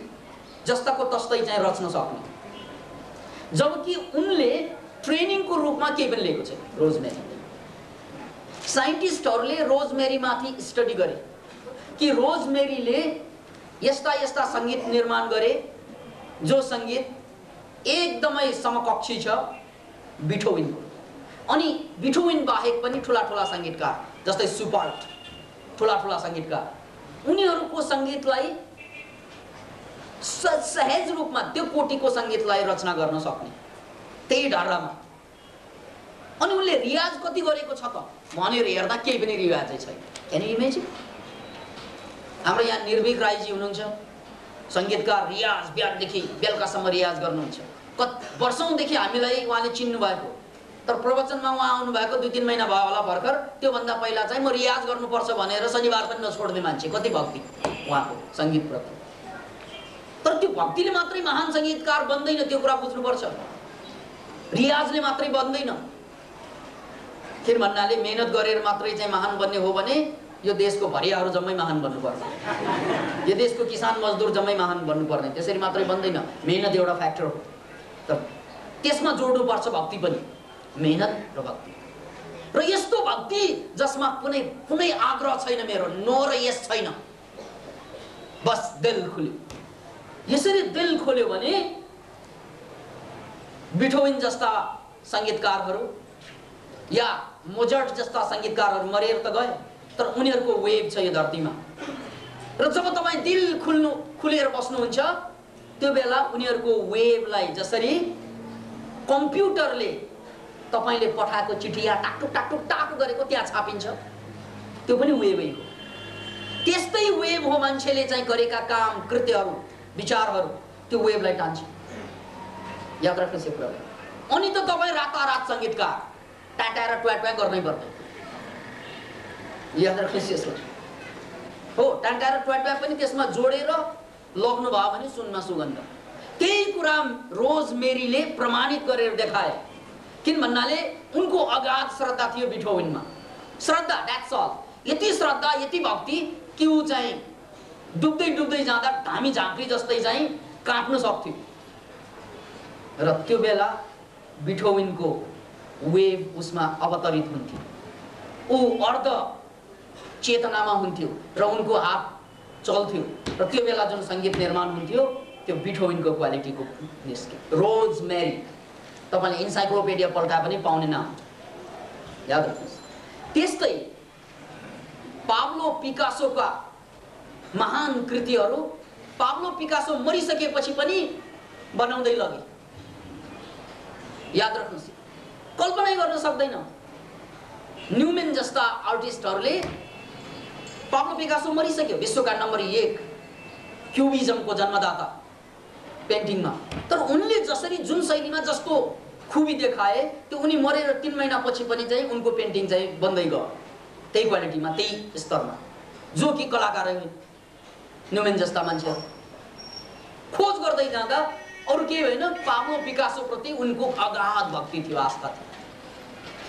जस्ताको तस्तै चाहिँ रच्न सक्ने, जबकि उनले ट्रेनिङको रूपमा केही पनि लिएको छैन। रोजमेरी साइन्टिस्टहरूले रोजमेरीमाथि स्टडी गरे कि रोजमेरीले यस्ता यस्ता सङ्गीत निर्माण गरे जो सङ्गीत एकदमै समकक्षी छ बिथोवनको। अनि बिथोवन बाहेक पनि ठुला ठुला सङ्गीतकार जस्तै सुपर्ट, ठुला ठुला सङ्गीतकार, उनीहरूको सङ्गीतलाई सहज रूपमा त्यो कोटिको सङ्गीतलाई रचना गर्न सक्ने, त्यही ढाडामा। अनि उनले रियाज कति गरेको छ त भनेर हेर्दा केही पनि रियाजै छैन। Can you imagine? हाम्रो यहाँ निर्भीक राईजी हुनुहुन्छ, सङ्गीतकार, रियाज बिहानदेखि बेलुकासम्म रियाज गर्नुहुन्छ। वर्षौँदेखि हामीलाई उहाँले चिन्नु भएको, तर प्रवचनमा उहाँ आउनुभएको 2-3 महिना भयो होला भर्खर। त्योभन्दा पहिला चाहिँ म रियाज गर्नुपर्छ भनेर शनिबार पनि नछोड्ने मान्छे। कति भक्ति उहाँको सङ्गीतप्रति। तर त्यो भक्तिले मात्रै महान सङ्गीतकार बन्दैन, त्यो कुरा बुझ्नुपर्छ। रियाजले मात्रै बन्दैन। फेरि भन्नाले मेहनत गरेर मात्रै चाहिँ महान बन्ने हो भने यो देशको भरियाहरू जम्मै महान बन्नुपर्ने, यो देशको किसान मजदुर जम्मै महान बन्नुपर्ने। त्यसरी मात्रै बन्दैन। मेहनत एउटा फ्याक्टर हो, तर त्यसमा जोड्नुपर्छ भक्ति पनि, मेहनत र भक्ति। र यस्तो भक्ति जसमा कुनै आग्रह छैन, मेरो नो र यस छैन, बस दिल खुल्यो। यसरी दिल खोल्यो भने बिथोवन जस्ता सङ्गीतकारहरू या मोजर्ट जस्ता सङ्गीतकारहरू मरेर त गए, तर उनीहरूको वेब छ यो धरतीमा। र जब तपाईँ दिल खुलेर बस्नुहुन्छ त्यो बेला उनीहरूको वेबलाई जसरी कम्प्युटरले तपाईले पठाएको चिठी या टाकटुक टाकटुक टाक गरेको त्यहाँ छापिन्छ, त्यो पनि वेबै हो। त्यस्तै वेब हो मान्छेले चाहिँ गरेका काम, कृत्यहरू, विचारहरू, त्यो वेबलाई टान्छ। याद राख्नुहोस् यो कुरा। अनि त तपाईँ रातारात सङ्गीतकार टाटाएर ट्वाट्वा गर्नै पर्दैन। याद राख्नुहोस् यसलाई। हो, टाटाएर ट्वाट्वा पनि त्यसमा जोडेर लग्नु भयो भने सुनमा सुगन्ध। त्यही कुरा रोजमेरीले प्रमाणित गरेर देखाए। किन भन्नाले उनको अगाध श्रद्धा थियो बिथोवनमा। श्रद्धा, द्याट्स अल। यति श्रद्धा, यति भक्ति कि ऊ चाहिँ डुब्दै डुब्दै जाँदा धामी झाँक्री जस्तै चाहिँ काट्न सक्थ्यो। र त्यो बेला बिथोवनको वेब उसमा अवतरित हुन्थ्यो। ऊ अर्ध चेतनामा हुन्थ्यो र उनको हात चल्थ्यो। र त्यो बेला जुन सङ्गीत निर्माण हुन्थ्यो त्यो बिथोवनको क्वालिटीको निस्क्यो। रोजमेरी, तपाईँले इन्साइक्लोपिडिया पल्टा पनि पाउने नाम, याद राख्नुहोस्। त्यस्तै पाब्लो पिकासोका महान कृतिहरू पाब्लो पिकासो मरिसकेपछि पनि बनाउँदै लगे। याद राख्नुहोस्, कल्पनै गर्न सक्दैन। न्युमेन जस्ता आर्टिस्टहरूले, पाब्लो पिकासो मरिसक्यो, विश्वका नम्बर 1 क्युबिजमको जन्मदाता पेन्टिङमा, तर उनले जसरी जुन शैलीमा जस्तो खुबी देखाए त्यो उनी मरेर 3 महिनापछि पनि चाहिँ उनको पेन्टिङ चाहिँ बन्दै गयो, त्यही क्वालिटीमा, त्यही स्तरमा, जो कि कलाकारै हुन्। न्युमेन जस्ता मान्छेहरू खोज गर्दै जाँदा अरू केही होइन, पाब्लो पिकासोप्रति उनको अगाध भक्ति थियो, आस्था थियो।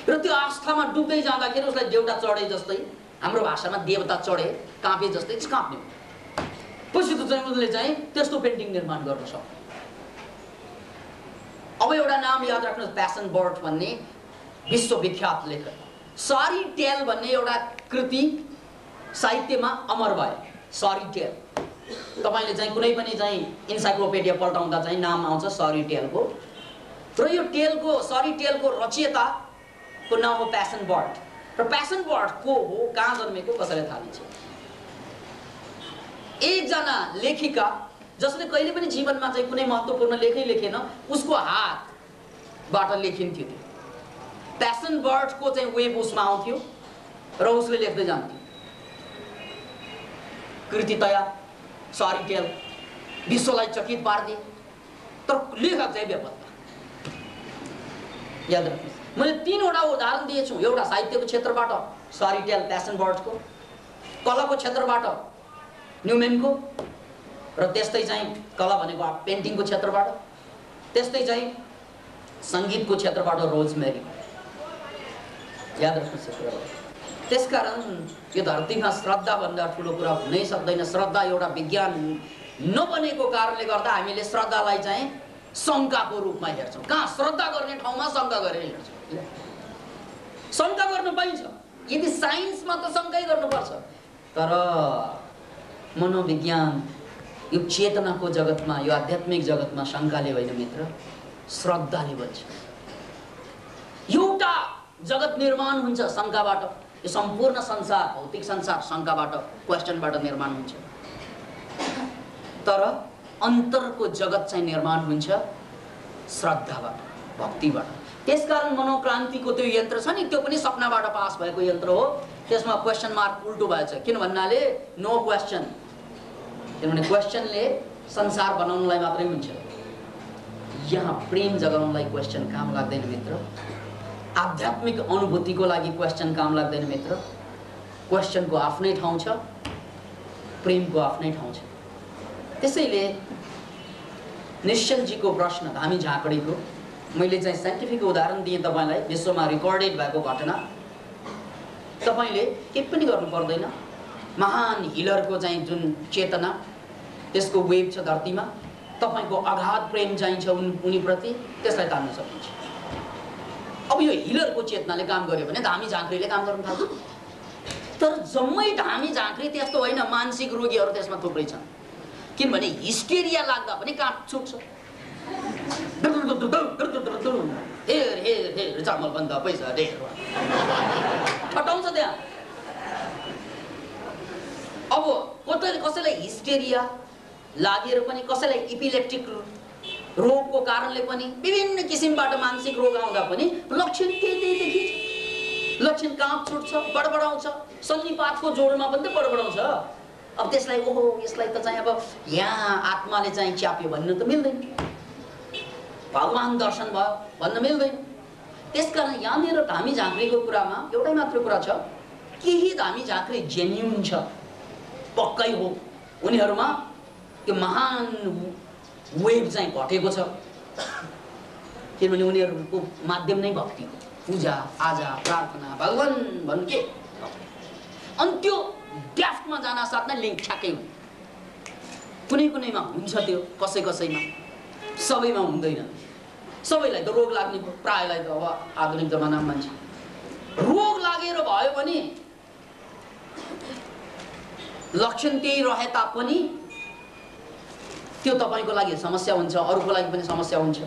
र त्यो आस्थामा डुब्दै जाँदाखेरि उसलाई देउता चढे जस्तै, हाम्रो भाषामा देवता चढे, काँपे जस्तै काँप्ने। पछि त चाहिँ उनले चाहिँ त्यस्तो पेन्टिङ निर्माण गर्न सक्यो। अब एउटा नाम याद राख्नुहोस्, प्यासन बर्ट भन्ने विश्वविख्यात लेखक। सरी टेल भन्ने एउटा कृति साहित्यमा अमर भयो। सरी टेल तपाईले चाहिँ कुनै पनि चाहिँ इन्साइक्लोपिडिया पल्टाउँदा चाहिँ नाम आउँछ सरी टेलको। र यो टेलको सरी टेलको रचयिताको नाम हो प्यासन बर्ट। र प्यासन बर्ट को हो, कहाँ जन्मेको, कसैलाई थाहा छैन। एकजना लेखिका जसले कहिले पनि जीवनमा चाहिँ कुनै महत्त्वपूर्ण लेखै लेखेन, उसको हातबाट लेखिन्थ्यो त्यो। प्यासन बर्टको चाहिँ वेब उसमा आउँथ्यो र उसले लेख्दै जान्थ्यो। कृति तयार, सरी टेल, विश्वलाई चकित पार्दिए, तर लेखक चाहिँ बेपत्ता। याद राख्नुहोस्, मैले 3 वटा उदाहरण दिएछु। एउटा साहित्यको क्षेत्रबाट सरी टेल प्यासन बर्टको, कलाको क्षेत्रबाट न्युमेनको, र त्यस्तै चाहिँ कला भनेको पेन्टिङको क्षेत्रबाट, त्यस्तै चाहिँ सङ्गीतको क्षेत्रबाट रोजमेरीको। याद राख्नुहोस्। त्यसकारण यो धरतीमा श्रद्धा भन्दा ठुलो कुरा हुनै सक्दैन। श्रद्धा एउटा विज्ञान नबनेको कारणले गर्दा हामीले श्रद्धालाई चाहिँ शङ्काको रूपमा हेर्छौँ। कहाँ श्रद्धा गर्ने ठाउँमा शङ्का गरेर हेर्छौँ। शङ्का गर्न पाइन्छ, यदि साइन्समा त शङ्कै गर्नुपर्छ, तर मनोविज्ञान यो चेतनाको जगतमा, यो आध्यात्मिक जगतमा शङ्काले होइन मित्र, श्रद्धाले बन्छ। एउटा जगत निर्माण हुन्छ शङ्काबाट। यो सम्पूर्ण संसार, भौतिक संसार शङ्काबाट, क्वेसनबाट निर्माण हुन्छ। तर अन्तरको जगत चाहिँ निर्माण हुन्छ श्रद्धाबाट, भक्तिबाट। त्यसकारण मनोक्रान्तिको त्यो यन्त्र छ नि, त्यो पनि सपनाबाट पास भएको यन्त्र हो। त्यसमा क्वेसन मार्क उल्टो भएछ। किन भन्नाले नो क्वेसन, किनभने क्वेसनले संसार बनाउनलाई मात्रै हुन्छ। यहाँ प्रेम जगाउनलाई क्वेसन काम लाग्दैन मित्र। आध्यात्मिक अनुभूतिको लागि क्वेसन काम लाग्दैन मित्र। क्वेसनको आफ्नै ठाउँ छ, प्रेमको आफ्नै ठाउँ छ। त्यसैले निश्चलजीको प्रश्न, धामी झाँकडीको, मैले चाहिँ साइन्टिफिक उदाहरण दिएँ तपाईँलाई, विश्वमा रेकर्डेड भएको घटना। तपाईँले केही पनि गर्नु पर्दैन। महान हिलरको चाहिँ जुन चेतना, त्यसको वेब छ धरतीमा, तपाईँको अगाध प्रेम चाहिन्छ उनीप्रति, त्यसलाई तान्न सकिन्छ। अब यो हिलरको चेतनाले काम गर्यो भने धामी झाँक्रीले काम गर्न थाल्छ। तर जम्मै धामी झाँक्री त्यस्तो होइन, मानसिक रोगीहरू त्यसमा थुप्रै छन्। किनभने हिस्टेरिया लाग्दा पनि काट छुट्छ। हेर हेर हेर चामल बन्द, पैसा हेर छटाउँछ त्यहाँ। अब कसैलाई हिस्टेरिया लागेर पनि, कसैलाई इपिलेप्टिक रोगको कारणले पनि, विभिन्न किसिमबाट मानसिक रोग आउँदा पनि लक्षण त्यही देखिन्छ। लक्षण काँप छुट्छ, बडबडाउँछ, सन्निपातको जोडमा पनि त बडबडाउँछ। अब त्यसलाई ओहो यसलाई त चाहिँ अब यहाँ आत्माले चाहिँ च्याप्यो भन्नु त मिल्दैन, भगवान दर्शन भयो भन्न मिल्दैन। त्यसकारण यहाँनिर धामी झाँक्रीको कुरामा एउटै मात्र कुरा छ, केही धामी झाँक्री जेन्युन छ, पक्कै हो। उनीहरूमा त्यो महान वेभ चाहिँ घटेको छ। किनभने उनीहरूको माध्यम नै भक्ति हो, पूजा आजा प्रार्थना भगवान भन्नु के। अनि त्यो डेफ्टमा जान साथ नै लिङ्क ठ्याक्कै हुन्छ। कुनै कुनैमा हुन्छ त्यो, कसै कसैमा, सबैमा हुँदैन। सबैलाई त रोग लाग्ने, प्रायलाई त अब आधुनिक जमानामा मान्छे रोग लागेर भयो भने लक्षण त्यही रहे तापनि त्यो तपाईँको लागि समस्या हुन्छ, अरूको लागि पनि समस्या हुन्छ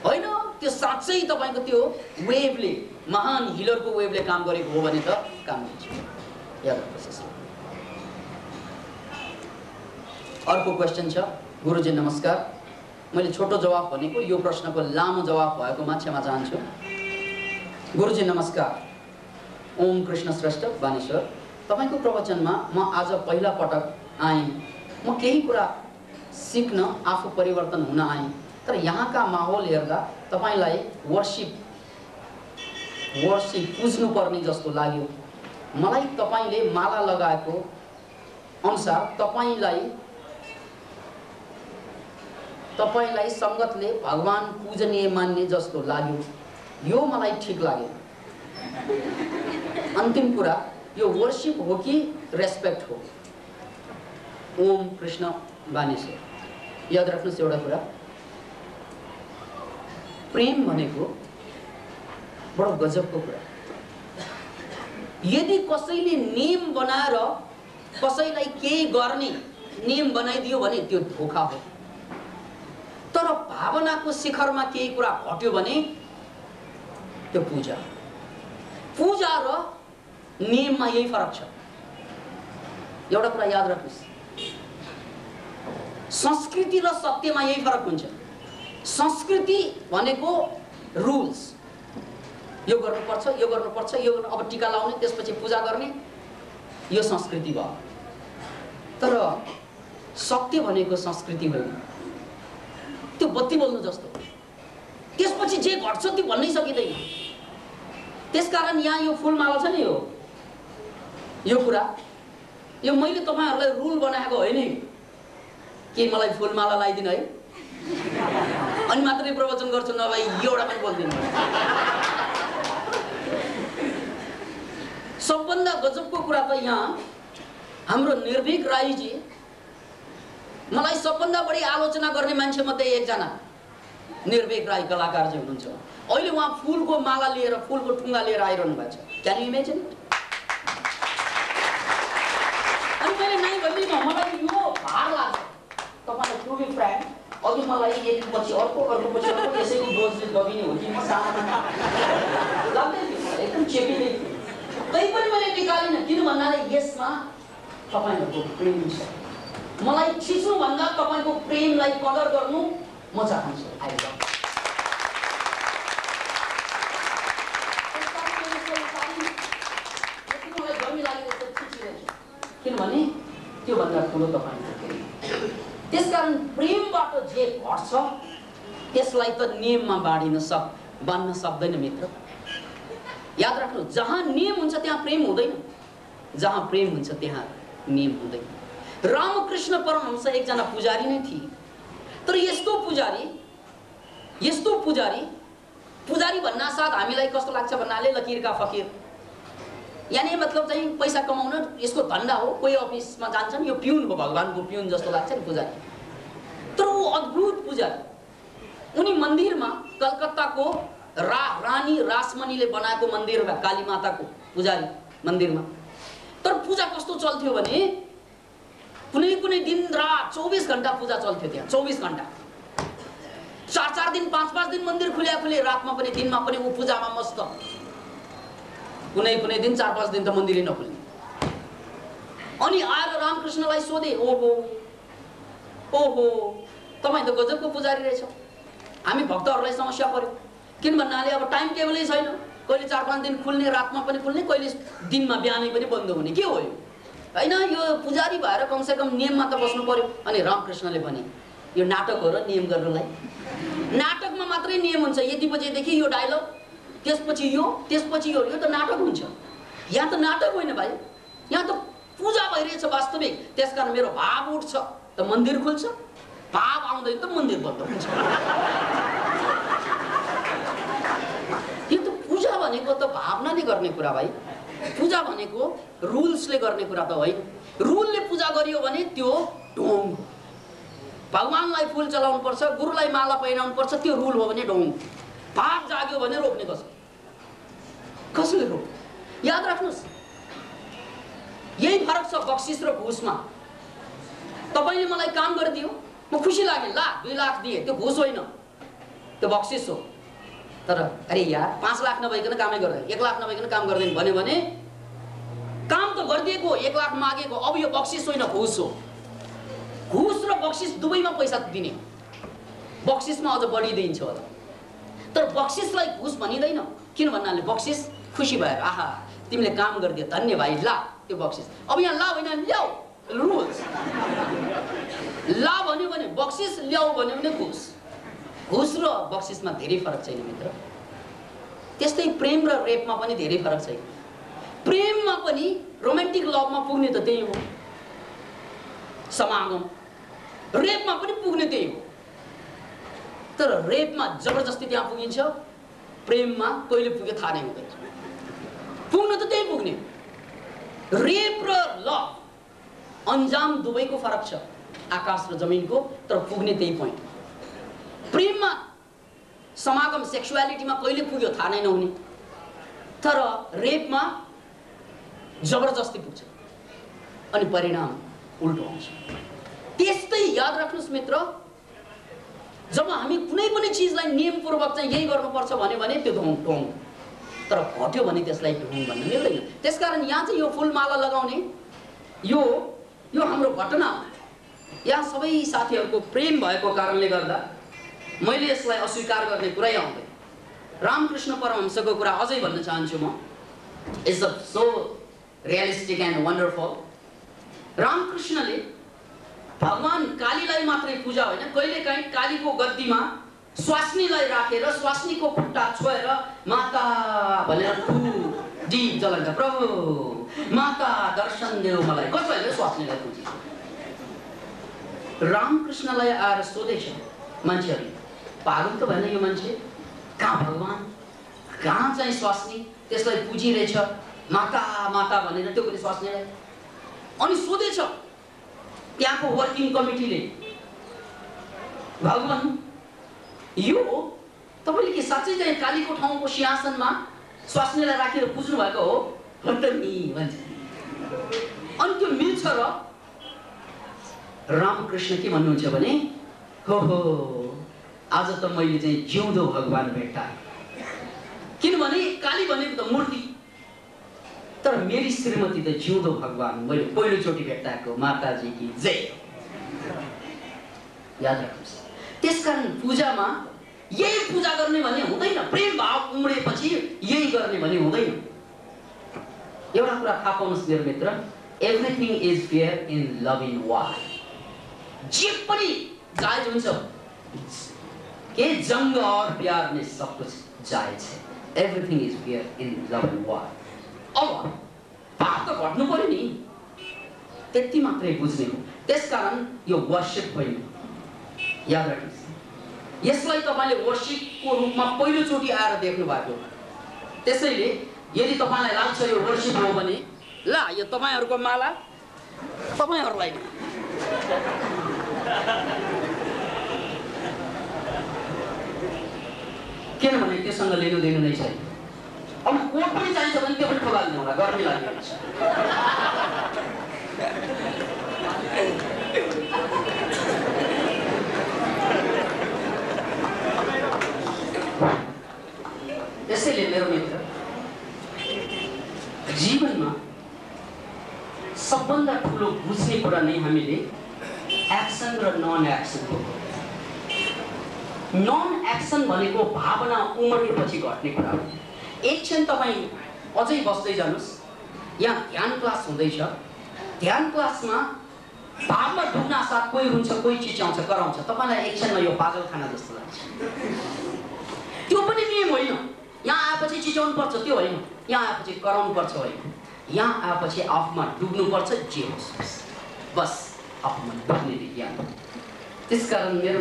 होइन। त्यो साँच्चै तपाईँको त्यो वेभले, महान हिलरको वेभले काम गरेको हो भने त काम हुन्छ। याद राख्नुहोस्। अर्को क्वेसन छ, गुरुजी नमस्कार, मैले छोटो जवाफ भनेको, यो प्रश्नको लामो जवाफ भएकोमा क्षमा चाहन्छु। गुरुजी नमस्कार, ओम कृष्ण श्रेष्ठ बानेश्वर, तपाईँको प्रवचनमा म आज पहिला पटक आएँ। म केही कुरा सिक्न, आफू परिवर्तन हुन आएँ। तर यहाँका माहौल हेर्दा तपाईँलाई वर्शिप पुज्नुपर्ने जस्तो लाग्यो। मलाई तपाईँले माला लगाएको अनुसार तपाईँलाई सङ्गतले भगवान पूजनीय मान्ने जस्तो लाग्यो। यो मलाई ठिक लाग्यो। अन्तिम कुरा, यो वर्शिप हो कि रेस्पेक्ट हो? ओम कृष्ण बानेश्वर। याद राख्नुहोस् एउटा कुरा, प्रेम भनेको बडो गजबको कुरा। यदि कसैले नियम बनाएर कसैलाई केही गर्ने नियम बनाइदियो भने त्यो धोखा हो। तर भावनाको शिखरमा केही कुरा घट्यो भने त्यो पूजा। पूजा र नियममा यही फरक छ। एउटा कुरा याद राख्नुस्, संस्कृति र सत्यमा यही फरक हुन्छ। संस्कृति भनेको रुल्स, यो गर्नुपर्छ, यो गर्नुपर्छ, यो गर्नु, अब टीका लाउने, त्यसपछि पूजा गर्ने, यो संस्कृति भयो। तर सत्य भनेको संस्कृति होइन, त्यो बत्ती बोल्नु जस्तो, त्यसपछि जे घट्छ त्यो भन्नै सकिँदैन। त्यसकारण यहाँ यो फुलमाला छ नि, यो कुरा, यो मैले तपाईहरुलाई रुल बनाएको होइन कि मलाई फुलमाला लगाइदिनु है अनि मात्रै प्रवचन गर्छु, नभए एउटा पनि बोल्दिन। सबभन्दा गजबको कुरा त यहाँ हाम्रो निर्भीक राईजी मलाई सबभन्दा बढी आलोचना गर्ने मान्छे मध्ये एकजना निर्भीक राई कलाकारजी हुनुहुन्छ। अहिले उहाँ फुलको माला लिएर, फुलको ठुङ्गा लिएर आइरहनु भएको छ। Can you imagine? अनि मैले नाइ भन्दिनँ, मलाई यो भार लाग्छ। तपाईलाई टु बी फ्र्याङ्क, अघि मलाई एक पछि अर्को, अर्को पछि अर्को यसैको डोजले दबिने हो कि म सानो लाग्दै थियो, एकदम चेपिँदै थियो। तै पनि मैले निकालिनँ, किन भन्नाले यसमा तपाईहरुको प्रेम छ। मलाई छिच्नु भन्दा तपाईको प्रेमलाई कदर गर्नु म चाहन्छु। किनभने त्यो भन्दा ठुलो तपाईको प्रेम। त्यसकारण प्रेमबाट जे घट्छ त्यसलाई त नियममा बाँध्न सक्दैन मित्र। याद राख्नु, जहाँ नियम हुन्छ त्यहाँ प्रेम हुँदैन, जहाँ प्रेम हुन्छ त्यहाँ नियम हुँदैन। रामकृष्ण परमहंस एकजना पुजारी नै थिए, तर यस्तो पुजारी भन्नासाथ हामीलाई कस्तो लाग्छ भन्नाले लकीरका फकीर, यानी मतलब चाहिँ पैसा कमाउन यसको धन्दा हो। कोही अफिसमा जान्छन्, यो पिउन हो, भगवानको पिउन जस्तो लाग्छ नि पुजारी। तर वो अद्भुत पुजारी। उनी मन्दिरमा कलकत्ताको रानी रासमणीले बनाएको मन्दिरमा, काली माताको पुजारी मन्दिरमा। तर पूजा कस्तो चल्थ्यो भने कुनै कुनै दिन रात 24 घण्टा पूजा चल्थ्यो त्यहाँ। 24 घण्टा, 4-4 दिन, 5-5 दिन मन्दिर खुले, रातमा पनि दिनमा पनि ऊ पूजामा मस्त। कुनै कुनै दिन 4-5 दिन त मन्दिरै नखुल्ने। अनि आएर रामकृष्णलाई सोधे, ओहो तपाईँ त गजबको पुजारी रहेछ, हामी भक्तहरूलाई समस्या पर्यो। किन भन्नाले अब टाइम टेबलै छैन, कहिले 4-5 दिन खुल्ने, रातमा पनि खुल्ने, कहिले दिनमा बिहानै पनि बन्द हुने, के हो यो? हैन, यो पुजारी भएर कमसेकम नियममा त बस्नु पर्यो। अनि रामकृष्णले भने यो नाटक हो र नियम गर्नलाई? नाटकमा मात्रै नियम हुन्छ, यति बजेदेखि यो डायलग, त्यसपछि यो त नाटक हुन्छ। यहाँ त नाटक होइन भाइ, यहाँ त पूजा भइरहेछ वास्तविक। त्यसकारण मेरो भाव उठ्छ त मन्दिर खुल्छ, भाव आउँदैन त मन्दिर बन्द हुन्छ। यो त पूजा भनेको त भावनाले गर्ने कुरा भाइ। पूजा भनेको रुल्सले गर्ने कुरा त होइन। रुलले पूजा गरियो भने त्यो ढोङ। भगवानलाई फुल चलाउनु पर्छ, गुरुलाई माला पहिराउनु पर्छ, त्यो रुल हो भने ढोङ। भाव जाग्यो भने रोक्ने कसले रोक? याद राख्नुस्, यही फरक छ बक्सिस र घुसमा। तपाईले मलाई काम गरिदियो, म खुसी लाग्यो, ला 2 लाख दिए, त्यो घुस होइन, त्यो बक्सिस हो। तर अरे यार 5 लाख नभइकन कामै गर्दैन, 1 लाख नभइकन काम गर्दैन भन्यो भने काम त गरिदिएको, 1 लाख मागेको, अब यो बक्सिस होइन घुस हो। घुस र बक्सिस दुवैमा पैसा दिने, बक्सिसमा अझ बढी दिन्छ होला। तर बक्सिसलाई घुस भनिदैन। किन भन्नाले बक्सिस खुसी भएर, आहा तिमीले काम गरिदियो, धन्य भाइ, ला त्यो बक्सिस। अब यहाँ ला होइन, ल्याऊ, रुल्स। ला भन्यो भने बक्सिस, ल्याऊ भन्यो भने घुस। घुस र बक्सिसमा धेरै फरक छैन मित्र। त्यस्तै प्रेम र रेपमा पनि धेरै फरक छैन। प्रेममा पनि रोमान्टिक लभमा पुग्ने त त्यही हो, समागम। रेपमा पनि पुग्ने त्यही हो। तर रेपमा जबरजस्ती त्यहाँ पुगिन्छ, प्रेममा कहिले पुगे थाहा नै हुँदैन। पुग्न त त्यही पुग्ने। रेप र लभ अन्जाम दुवैको फरक छ, आकाश र जमिनको, तर पुग्ने त्यही पोइन्ट। प्रेममा समागम, सेक्सुअलिटीमा कहिले पुग्यो थाहा नै नहुने। तर रेपमा जबरजस्ती पुग्छ अनि परिणाम उल्टो आउँछ। त्यस्तै याद राख्नुस् मित्र, जब हामी कुनै पनि चिजलाई नियमपूर्वक चाहिँ यही गर्नुपर्छ भने त्यो ढोङ, तर घट्यो भने त्यसलाई ढोङ भन्न मिल्दैन। त्यसकारण यहाँ चाहिँ यो फुलमाला लगाउने यो हाम्रो घटना हो। यहाँ सबै साथीहरूको प्रेम भएको कारणले गर्दा मैले यसलाई अस्वीकार गर्ने कुरै आउँदैन। रामकृष्ण परमहंसको कुरा अझै भन्न चाहन्छु म। It's so realistic and wonderful. रामकृष्णले भगवान कालीलाई मात्रै पूजा होइन, कहिलेकाहीँ कालीको गद्दीमा स्वास्नीलाई राखेर स्वास्नीको खुट्टा छोएर माता भनेर दीप जलाउँदा प्रभु माता दर्शन देऊ मलाई, कसैले स्वास्नीलाई पुजे। रामकृष्णलाई आएर सोधेछ मान्छेहरूले, पागल त भएन यो मान्छे, कहाँ भगवान कहाँ चाहिँ स्वास्नी, त्यसलाई पुजिरहेछ माता माता भनेर त्यो पनि स्वास्नीलाई। अनि सोधेछ त्यहाँको वर्किङ कमिटीले, भगवान यो तपाईले के साँच्चै चाहिँ कालीको ठाउँको सिंहासनमा स्वास्नीलाई राखेर पुज्नु भएको हो नि भन्छ। अनि त्यो मिल्छ र? रामकृष्ण के भन्नुहुन्छ भने, हो आज त मैले चाहिँ जिउँदो भगवान भेट्टाएँ। किनभने काली भनेको त मूर्ति, तर मेरी श्रीमती त जिउँदो भगवान मैले पहिलोचोटि भेट्टाएको। माताजी की जय। याद राख्नुहोस्। त्यसकारण पूजामा यही पूजा गर्ने भन्ने हुँदैन, प्रेम भाव उम्रेपछि यही गर्ने भन्ने हुँदैन। एउटा कुरा थाहा पाउनुहोस् मेरो मित्र, everything is fair in love in war. जे पनि जायज हुन्छ के जंग और प्यार में सब कुछ जायज है। Everything is fair in love in war. अब पाप त घट्नु पर्यो नि, त्यति मात्रै बुझ्ने हो। त्यसकारण यो वर्शिप होइन। याद राख्नुहोस्, यसलाई तपाईले वर्शिपको रूपमा पहिलोचोटि आएर देख्नु भएको। त्यसैले यदि तपाईलाई लाग्छ यो वर्शिप हो भने, ला यो तपाईहरुको माला तपाईहरुलाई किनभने त्योसँग लिनु दिनु नै छैन। अब कोट पनि चाहिन्छ भने त्यो पनि खोलाल्नु होला, गर्मी लाग्यो। त्यसैले मेरो मित्र, जीवनमा सबभन्दा ठुलो बुझ्ने कुरा नै हामीले एक्सन र नन एक्सन हो। नन एक्सन भनेको भावना उम्रेपछि घट्ने कुरा हो। एकछिन तपाईँ अझै बस्दै जानुस्, यहाँ ध्यान क्लास हुँदैछ। ध्यान क्लासमा भावमा डुब्न साथ कोही हुन्छ, कोही चिच्याउँछ, कराउँछ। तपाईलाई एकछिनमा यो पागलखाना जस्तो लाग्छ। त्यो पनि नियम होइन। यहाँ आएपछि चिच्याउनु पर्छ त्यो होइन, यहाँ आएपछि कराउनु पर्छ होइन, यहाँ आएपछि आफूमा डुब्नु पर्छ। जे होस् बस आफूमा डुब्ने ज्ञान। त्यसकारण मेरो